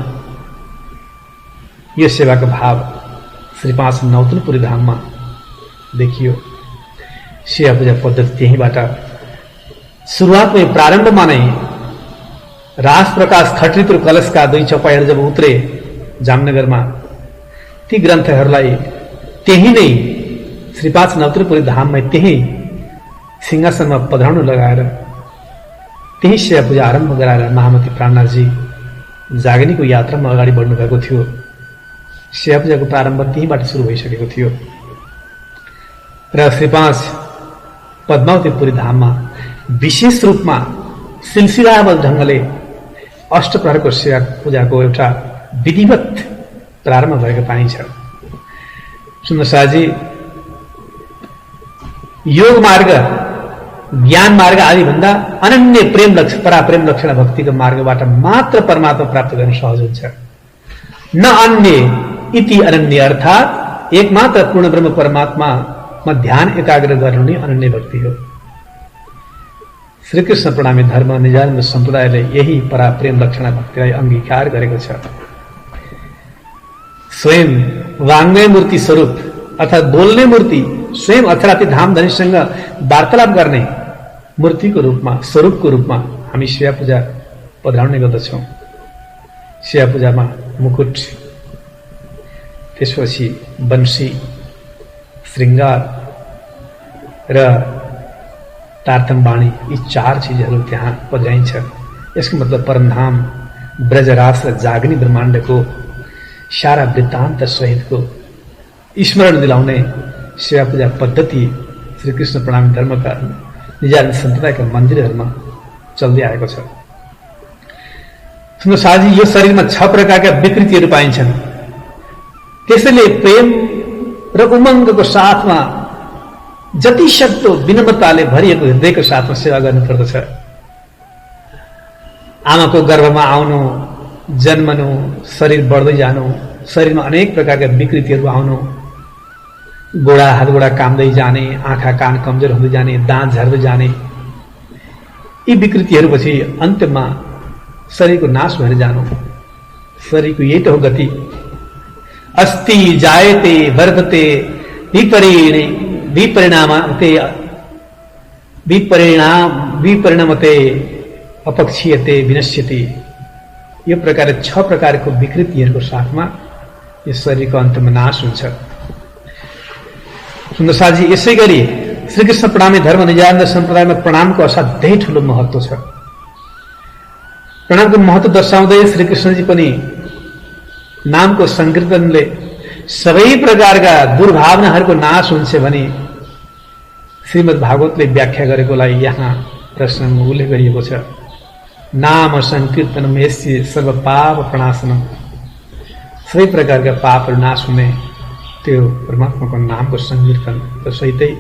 A: यो सेवाको भाव श्री 5 नौतनपुरी धाममा देखियो। सेवा पूजा पद्धति त्यहीबाट सुरुवातमै प्रारम्भमा नै रास प्रकाश खट्रित्र कलशका 2 चपाईहरू जब उत्रे जामनगरमा, ती ग्रन्थहरूलाई त्यही नै श्री 5 नौतनपुरी धाममै त्यही सिंहासनमा पधराउनु लगाएर त्यही सेवा पूजा आरम्भ गराएर महामती प्राणनाथजी जागनीको यात्रामा अगाडि बढ्नु भएको थियो। सेवा पूजाको प्रारम्भ त्यहीबाट सुरु भइसकेको थियो र श्री 5 पद्मावतीपुरी धाममा विशेष रूपमा सिलसिलाबद्ध ढङ्गले अष्टप्रहरको सेवा पूजाको एउटा विधिवत प्रारम्भ भएको पाइन्छ। सुन्दरसाजी, योग मार्ग, ज्ञान मार्ग आदि भन्दा अनन्य प्रेम लक्षण, पराप्रेम लक्षण भक्तिको मार्गबाट मात्र परमात्मा प्राप्त गर्न सहज हुन्छ। न अन्य इति अनन्य, अर्थात एकमात्र पूर्ण ब्रह्म परमात्मामा ध्यान एकाग्र गर्नु नै अनन्य भक्ति हो। श्रीकृष्ण प्रणामी धर्म निजानन्द सम्प्रदायले यही पराप्रेम लक्षण भक्तिलाई अंगीकार गरेको छ। स्वयं वाङ्मय मूर्ति स्वरूप अर्थात बोल्ने मूर्ति, स्वयं अथराती धामधनीसँग वार्तालाप गर्ने मूर्तिको रूपमा, स्वरूपको रूपमा हामी शिवा पूजा पधराउने गर्दछौँ। शिवा पूजामा मुकुट, त्यसपछि बंशी, श्रृंगार र तारतम बाणी, यी 4 चीजहरू त्यहाँ पधराइन्छ। यसको मतलब परमधाम ब्रजरास र जाग्ने ब्रह्माण्डको सारा वृत्तान्त सहितको स्मरण दिलाउने शिवा पूजा पद्धति श्रीकृष्ण प्रणामी धर्मका निजानन्द सम्प्रदायका मन्दिरहरूमा चल्दै आएको छ। सुन्दरसाजी, यो शरीरमा 6 प्रकारका विकृतिहरू पाइन्छन्। त्यसैले प्रेम र उमङ्गको साथमा जति सक्दो विनम्रताले भरिएको हृदयको साथमा सेवा गर्नुपर्दछ। आमाको गर्भमा आउनु, जन्मनु, शरीर बढ्दै जानु, शरीरमा अनेक प्रकारका विकृतिहरू आउनु, गोडा हातगोडा काम्दै जाने, आँखा कान कमजोर हुँदै जाने, दाँत झर्दै जाने, यी विकृतिहरूपछि अन्त्यमा शरीरको नाश भएर जानु। शरीरको यही त हो गति। अस्ति जायते वर्धते विपरिणामते अपक्षीयते विनश्यति। यो प्रकार 6 प्रकारको विकृतिहरूको साथमा यो शरीरको अन्तमा नाश हुन्छ। सुन्दरसाजी, यसै गरी श्रीकृष्ण प्रणामी धर्म निजानन्द सम्प्रदायमा प्रणामको असाध्यै ठूलो महत्व छ। प्रणामको महत्व दर्शाउँदै श्रीकृष्णजी पनि नामको संकीर्तनले सबै प्रकारका दुर्भावनाहरूको नाश हुन्छ भनी श्रीमद् भागवतले व्याख्या गरेकोलाई यहाँ प्रश्नमा उल्लेख गरिएको छ। नाम संकीर्तनम यस्य सर्व पाप प्रणाशनम, सबै प्रकारका पापहरू नाश हुने त्यो परमात्माको नामको संकीर्तन र सहितै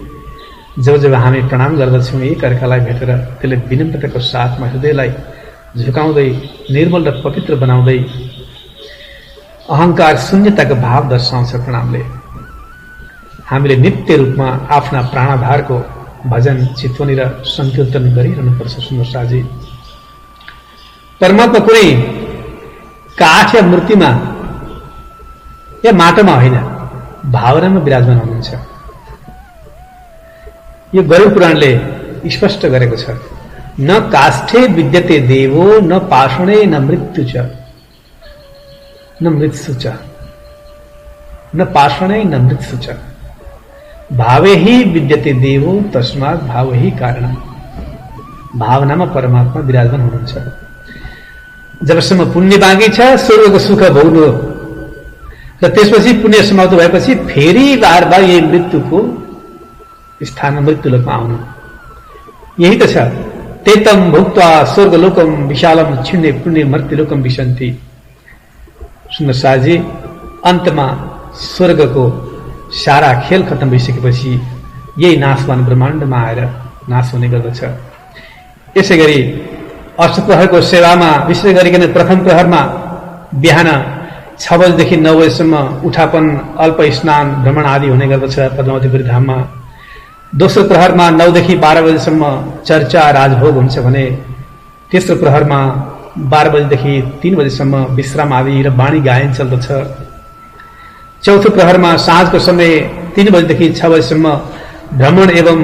A: जब हामी प्रणाम गर्दछौँ एकअर्कालाई भेटेर त्यसले विनम्रताको साथमा हृदयलाई झुकाउँदै निर्मल र पवित्र बनाउँदै अहंकार शून्यताको भाव दर्शाउँछ। प्रणामले हामीले नित्य रूपमा आफ्ना प्राणाधारको भजन, चितवनी र संकीर्तन गरिरहनुपर्छ। सुन्दरसाजी, परमात्मा कुनै काठ या मूर्तिमा या माटोमा होइन, भावनामा विराजमान हुनुहुन्छ। यो गरुड पुराणले स्पष्ट गरेको छ। न काष्ठे विद्यते देवो न पाषणे न मृत्यु च न मृत्सु च न पाषणे न मृत्सु च भावे ही विद्यते देवो तस्मात् भाव ही कारणम। भावनामा परमात्मा विराजमान हुनुहुन्छ। जबसम्म पुण्य बाँकी छ स्वर्गको सुख भोग्नु र त्यसपछि पुण्य समाप्त भएपछि फेरि बार बार यही मृत्युको स्थानमा मृत्युलोकमा आउनु, यही त छ। तेतम भुक्त्वा स्वर्गलोकम विशालम छिन्ने पुण्य मर्त्यलोकम विशन्ति। सुन्दरसाजी, अन्तमा स्वर्गको सारा खेल खत्म भइसकेपछि यही नाशवान ब्रह्माण्डमा आएर नाश हुने गर्दछ। यसै गरी अष्टप्रहरको सेवामा विशेष गरिकन प्रथम प्रहरमा बिहान 6 बजेदेखि 9 बजेसम्म उठापन, अल्प स्नान, भ्रमण आदि हुने गर्दछ पद्मावतीपुरी धाममा। दोस्रो प्रहरमा 9 देखि 12 बजेसम्म चर्चा राजभोग हुन्छ भने तेस्रो प्रहरमा 12 बजेदेखि 3 बजेसम्म विश्राम आदि र वाणी गायन चल्दछ। चौथो प्रहरमा साँझको समय 3 बजेदेखि 6 बजेसम्म भ्रमण एवं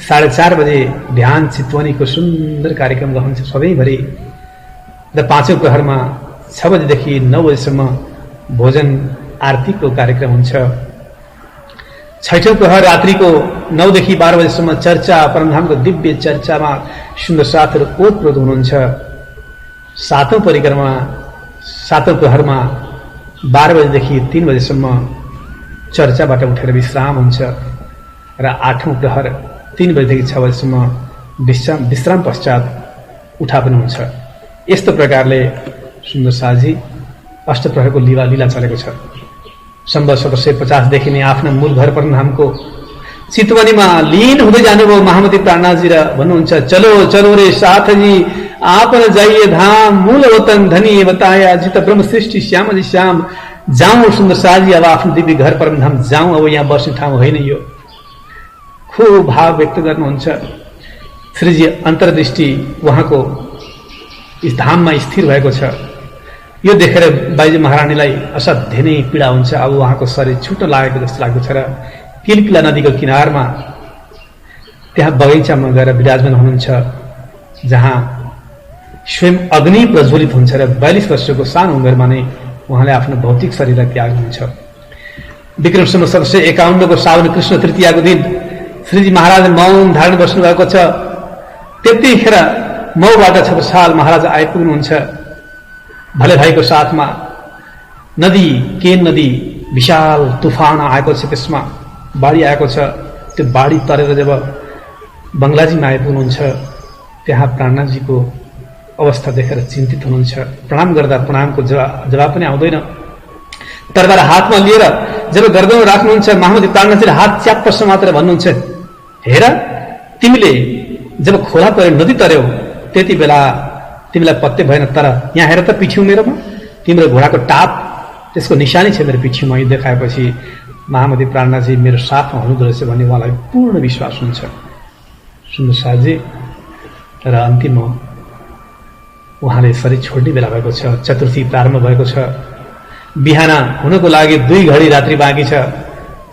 A: 4:30 बजे ध्यान चितवनीको सुन्दर कार्यक्रम रहन्छ सधैँभरि। र पाँचौं प्रहरमा 6 बजेदेखि 9 बजेसम्म भोजन आरतीको कार्यक्रम हुन्छ। छैठौं प्रहर रात्रिको 9 देखि 12 बजेसम्म चर्चा, परमधामको दिव्य चर्चामा सुन्दर साथहरू ओतप्रोत हुनुहुन्छ। सातौं प्रहरमा 12 बजेदेखि 3 बजेसम्म चर्चाबाट उठेर विश्राम हुन्छ र 8औं प्रहर 3 बजेदेखि 6 बजेसम्म विश्राम पश्चात उठापन हुन्छ। यस्तो प्रकारले सुन्दर साजी अष्टप्रहरको लीला चलेको छ। सम्भव 750 देखि नै आफ्नो मूल घर परमधामको चितवनीमा लीन हुँदै जानुभयो महामती प्राणनाथजी र भन्नुहुन्छ, चलो चलो रे साथजी आपन जाइए धाम, मूल वतन धनी बताया, जित ब्रह्म सृष्टि श्याम जी श्याम, जाउँ सुन्दर साजी अब आफ्नो दिव्य घर परमधाम जाउँ, अब यहाँ बस्ने ठाउँ होइन यो। खूब भाव व्यक्त गर्नुहुन्छ। श्रीजी अन्तर्दृष्टि उहाँको यस धाममा स्थिर भएको छ। यो देखेर बाइजी महारानीलाई असाध्यै नै पीडा हुन्छ। अब उहाँको शरीर छुट्न लागेको जस्तो लाग्दछ र किलकिला नदीको किनारमा त्यहाँ बगैँचामा गएर विराजमान हुनुहुन्छ, जहाँ स्वयं अग्नि प्रज्वलित हुन्छ र 42 वर्षको सानो उमेरमा नै उहाँले आफ्नो भौतिक शरीरलाई त्याग्नुहुन्छ। विक्रम सम्वत 751 को साउन कृष्ण तृतीयाको दिन श्रीजी महाराज मौन धारण बस्नु भएको छ। त्यतिखेर मौबाट छत्रसाल महाराज आइपुग्नुहुन्छ भले भाइको साथमा। नदी केन नदी विशाल तुफान आएको छ, त्यसमा बाढी आएको छ। त्यो बाढी तरेर जब बङ्गलाजीमा आइपुग्नुहुन्छ त्यहाँ प्राणनाथजीको अवस्था देखेर चिन्तित हुनुहुन्छ। प्रणाम गर्दा प्रणामको जवाब पनि आउँदैन। तरबार हातमा लिएर जब गर्दनमा राख्नुहुन्छ महामती प्राणनाथजीले हात च्याप्पस मात्र भन्नुहुन्छ, हेर तिमीले जब खोला पर्यो नदी तर्यौ त्यति बेला तिमीलाई पत्ते भएन, तर यहाँ हेर त पिठ्यौ मेरोमा, तिम्रो घोडाको टाप त्यसको निशानी छ मेरो पिठ्यौमा। यो देखाएपछि महामती प्राणनाथजी मेरो साथमा हुनुहुँदो रहेछ भन्ने उहाँलाई पूर्ण विश्वास हुन्छ। सुन्दर साथजी र अन्तिम उहाँले शरीर छोड्ने बेला भएको छ। चतुर्थी प्रारम्भ भएको छ। बिहान हुनको लागि 2 घडी रात्रि बाँकी छ।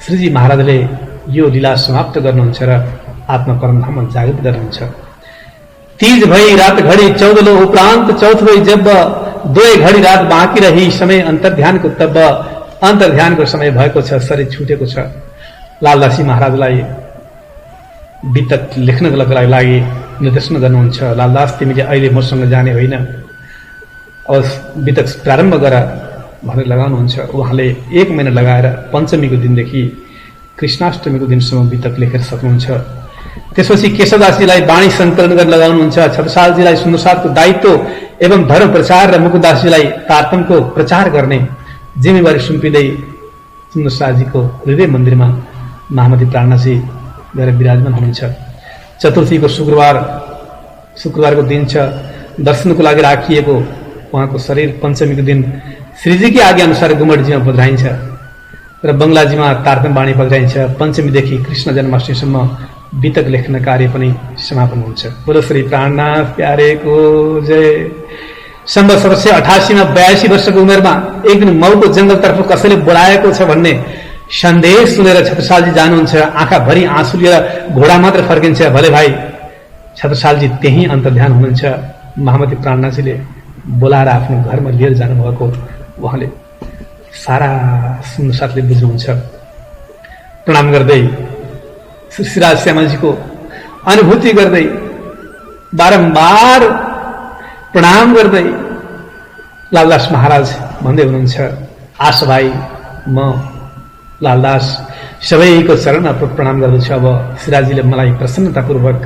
A: श्रीजी महाराजले यो लीला समाप्त गर्नुहुन्छ र आत्मा परमधाममा जागृत गर्नुहुन्छ। तीज भई रात घड़ी 14 लो उपरांत चौथ भई जब 2 घड़ी रात बाँकी रही समय अन्तर्ध्यानको तब अन्तर्ध्यानको समय भएको छ। शरीर छुटेको छ। लालदासी महाराजलाई वितक लेख्नको लागि निर्देशन गर्नुहुन्छ। लालदास तिमीले अहिले मसँग जाने होइन, अब वितक प्रारम्भ गर भनेर लगाउनुहुन्छ। उहाँले 1 महिना लगाएर पञ्चमीको दिनदेखि कृष्णाष्टमीको दिनसम्म वितक लेखेर सक्नुहुन्छ। त्यसपछि केशवदासजीलाई वाणी सङ्कलन गरेर लगाउनुहुन्छ। छत्रसालजीलाई सुन्दरसाथको दायित्व एवं धर्म प्रचार र मुकुदासजीलाई तारतमको प्रचार गर्ने जिम्मेवारी सुम्पिँदै सुन्दरसाथजीको हृदय मन्दिरमा महामती प्राणनाथजी गएर विराजमान हुनुहुन्छ। चतुर्थीको शुक्रबारको दिन छ। दर्शनको लागि राखिएको उहाँको शरीर पञ्चमीको दिन श्रीजीकी आज्ञा अनुसार गुमटजीमा पधराइन्छ र बङ्गलाजीमा तारतम वाणी पधराइन्छ। पञ्चमीदेखि कृष्ण जन्माष्टमीसम्म वितक लेख्न कार्य पनि समापन हुन्छ। बोलो श्री प्राणनाथ प्यारेको जय। सन् 788 में 82 वर्षको उमेरमा एक दिन मौको जंगलतर्फ कसैले बोलाएको छ भन्ने सन्देश सुनेर छत्रसालजी जानुहुन्छ। आँखाभरि आँसु लिएर घोडा मात्र फर्किन्छ। भले भाइ छत्रसालजी त्यही अन्तर्ध्यान हुनुहुन्छ। महामती प्राणनाथजीले बोलाएर आफ्नो घरमा लिएर जानुभएको उहाँले सारा सुन्दरसाथले बुझ्नुहुन्छ। प्रणाम गर्दै श्रीराज श्यामलजीको अनुभूति गर्दै बारम्बार प्रणाम गर्दै लालदास महाराज भन्दै हुनुहुन्छ, आशा भाइ म लालदास सबैको चरणमा प्रणाम गर्दछु। अब श्रीराजजीले मलाई प्रसन्नतापूर्वक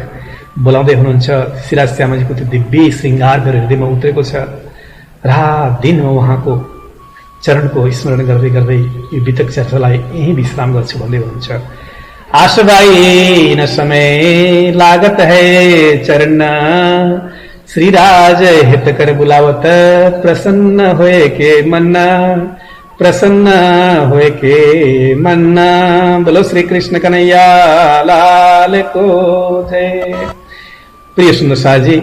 A: बोलाउँदै हुनुहुन्छ। श्रीराज श्यामलजीको त्यो दिव्य श्रृङ्गार मेरो हृदयमा उत्रेको छ। रात दिन म उहाँको चरणको स्मरण गर्दै गर्दै यो वितक चर्चालाई यही विश्राम गर्छु भन्दै हुनुहुन्छ। आशा भाई न समय लागत है चरण, श्रीराज हित कर बुलावत प्रसन्न होए के मन्ना, प्रसन्न होए के मन्ना। बोलो श्री कृष्ण कन्हैया लाल को जय। प्रिय सुन्दर साथजी,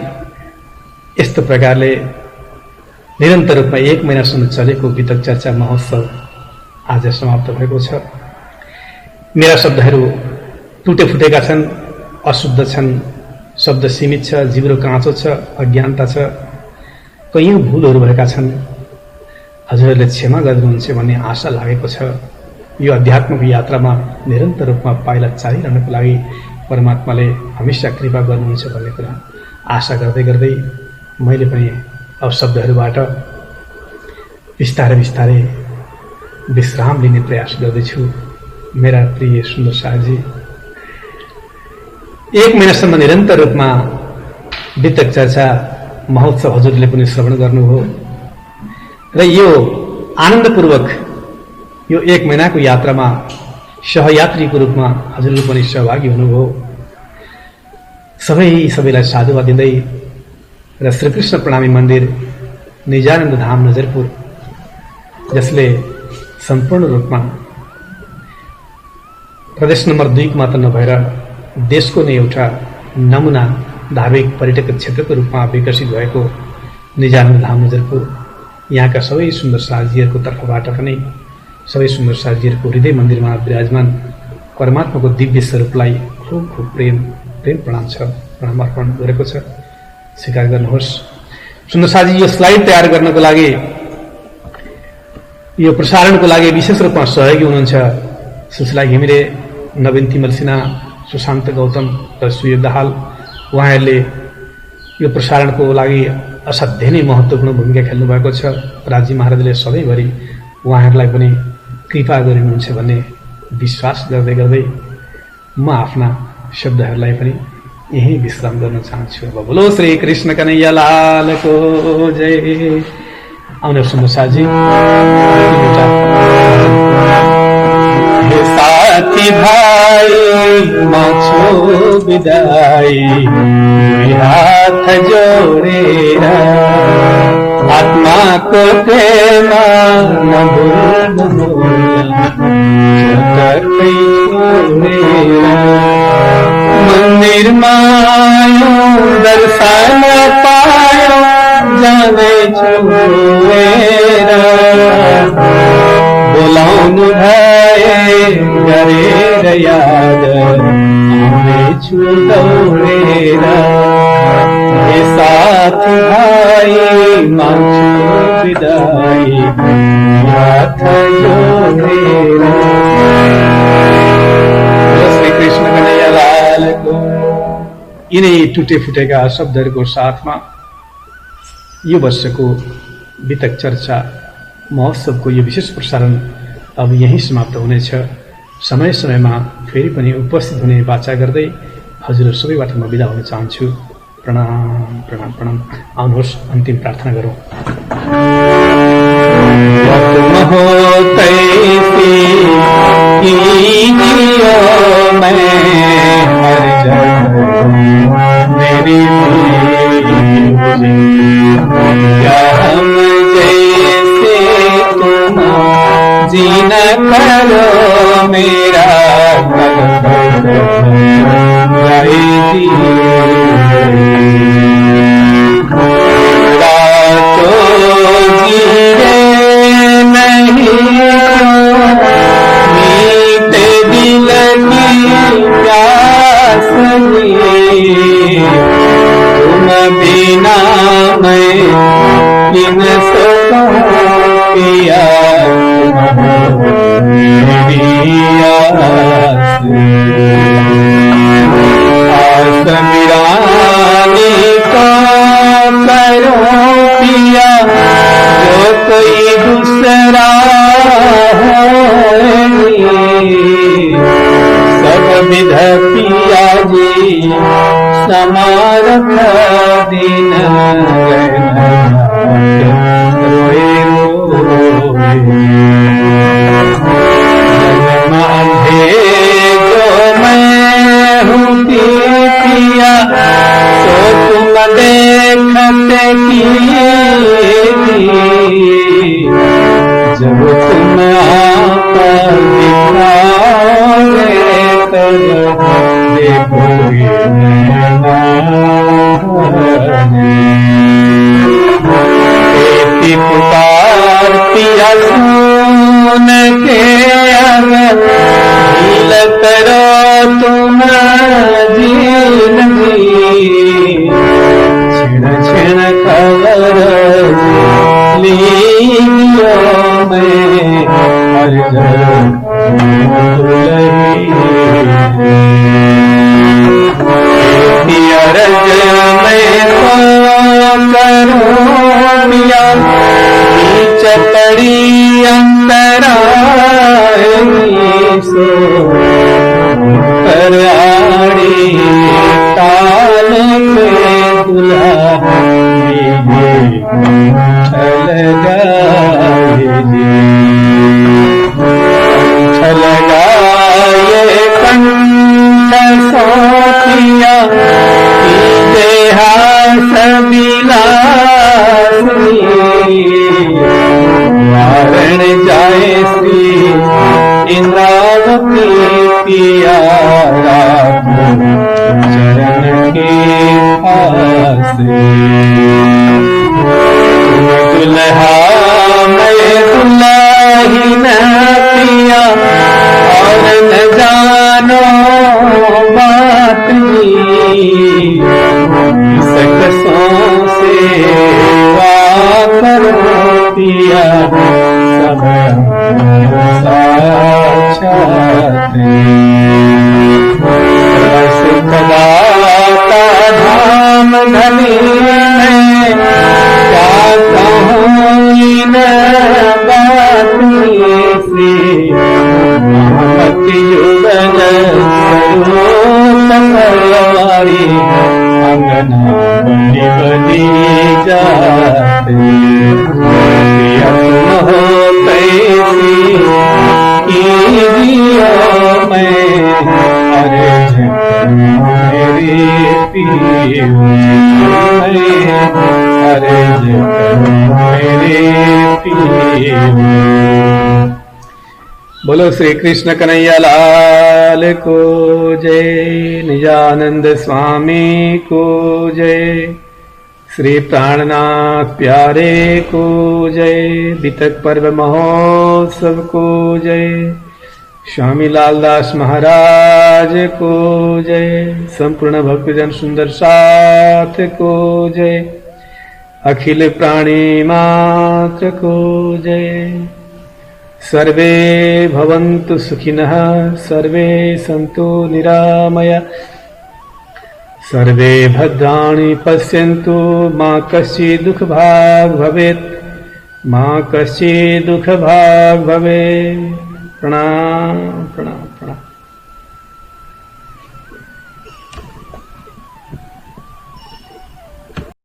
A: यस्तो प्रकारले निरन्तर रूपमा 1 महिनासम्म चलेको वितक चर्चा महोत्सव आज समाप्त भएको छ। मेरा शब्दहरू टुटे फुटेका छन्, अशुद्ध छन्, शब्द सीमित छ, जिब्रो काँचो छ, अज्ञानता छ, कैयौं भूलहरू भएका छन्। हजुरहरूले क्षमा गर्नुहुन्छ भन्ने आशा लागेको छ। यो अध्यात्मको यात्रामा निरन्तर रूपमा पाइला चालिरहनको लागि परमात्माले हमेशा कृपा गर्नुहुन्छ भन्ने कुरा आशा गर्दै गर्दै मैले पनि अब शब्दहरूबाट बिस्तारै बिस्तारै विश्राम लिने प्रयास गर्दैछु। मेरा प्रिय सुन्दर साथजी, 1 महिनासम्म निरन्तर रूपमा वितक चर्चा महोत्सव हजुरले पनि श्रवण गर्नुभयो र यो आनन्दपूर्वक यो 1 महिनाको यात्रामा सहयात्रीको रूपमा हजुरले पनि सहभागी हुनुभयो। सबैलाई साधुवाद दिँदै र श्रीकृष्ण प्रणामी मन्दिर निजानन्द धाम नजरपुर, जसले सम्पूर्ण रूपमा प्रदेश नम्बर 2 को मात्र नभएर देशको नै एउटा नमुना धार्मिक पर्यटक क्षेत्रको रूपमा विकसित भएको निजानन्द धाम नजरपुर, यहाँका सबै सुन्दर साथीहरूको तर्फबाट पनि सबै सुन्दर साथीहरूको हृदय मन्दिरमा विराजमान परमात्माको दिव्य स्वरूपलाई खूब खूब प्रेम प्रणाम छ, प्रणाम अर्पण गरेको छ, स्वीकार गर्नुहोस्। सुन्दर साथी, यो स्लाइड तयार गर्नको लागि, यो प्रसारणको लागि विशेष रूपमा सहयोगी हुनुहुन्छ सुशीला घिमिरे, नवीन तिमल सिन्हा, सुशान्त गौतम र सुयोग दाहाल। उहाँहरूले यो प्रसारणको लागि असाध्यै नै महत्त्वपूर्ण भूमिका खेल्नु भएको छ। राजी महाराजले सधैँभरि उहाँहरूलाई पनि कृपा गरिनुहुन्छ भन्ने विश्वास गर्दै गर्दै म आफ्ना शब्दहरूलाई पनि यही विश्राम गर्न चाहन्छु। अब बोलो श्री कृष्ण कन्हैया लालको जय। आउने सुन्दर साथी, हे साथी भाइ माछो विदाई, हाथ जोडेर आत्माको प्रेम मन्दिरमा दर्शन पायो जाने छोडेर, बोलाउनु भए गरेर याद आउनेछु दौडेर। हे साथी भाइ मान्छु विदाई, हात जोडेर। श्री कृष्ण कन्हैया लालको। यिनै टुटे फुटेका शब्दहरूको साथमा यो वर्षको वितक चर्चा महोत्सवको यो विशेष प्रसारण अब यही समाप्त हुनेछ। समय समयमा फेरि पनि उपस्थित हुने बाचा गर्दै हजुर सबैबाट म बिदा हुन चाहन्छु। प्रणाम प्रणाम प्रणाम। आउनुहोस् अन्तिम प्रार्थना गरौँ। मेरी जीना करो मेरा नहीं मीते दिल की प्यास, तुम बिना मैं इन सकूं पिया, आस मिरानी को करो पिया, जो कोई दूसरा सब विध पिया जी समारथ दिन रोए मांधे जो मैं हूँ पिया, तो तुम देखते की जब तुम आप दिखाओगे तब देखोगे पुकार पिया सुन के ढील करो तुम जिंदगी, छिण छिण खबर लियो मैं हर अरज में करो मिया, चपड़ी अंतराई सो कराड़ी ताल पे दुल्हा चल गए। चरण के पास। दुल्हा मैं दुल्हन पिया और न जानो बात की, सकसों से वाह करो पिया सब साक्षात। रस कदाता धाम धनी में क्या कहूँ इन बातों से, महमति युगल सरोतमारी अंगना बनी बनी जाते। प्रिया तुम हो कैसी कीजियो मैं अर्ज मेरे पियो मैं अर्ज मेरे पियो। बोलो श्री कृष्ण कन्हैया लाल को जय, निजानंद स्वामी को जय, श्री प्राणनाथ प्यारे को जय, वितक पर्व महोत्सव को जय, स्वामी लालदास महाराज को जय, संपूर्ण भक्तजन सुंदर साथ को जय, अखिल प्राणी मात्र को जय। सर्वे भवन्तु सुखिनः, सर्वे सन्तु निरामया, सर्वे भद्राणि पश्यन्तु मा कश्चित् दुःखभाग् भवेत्, मा कश्चित् दुःखभाग् भवेत्। प्रणाम प्रणाम।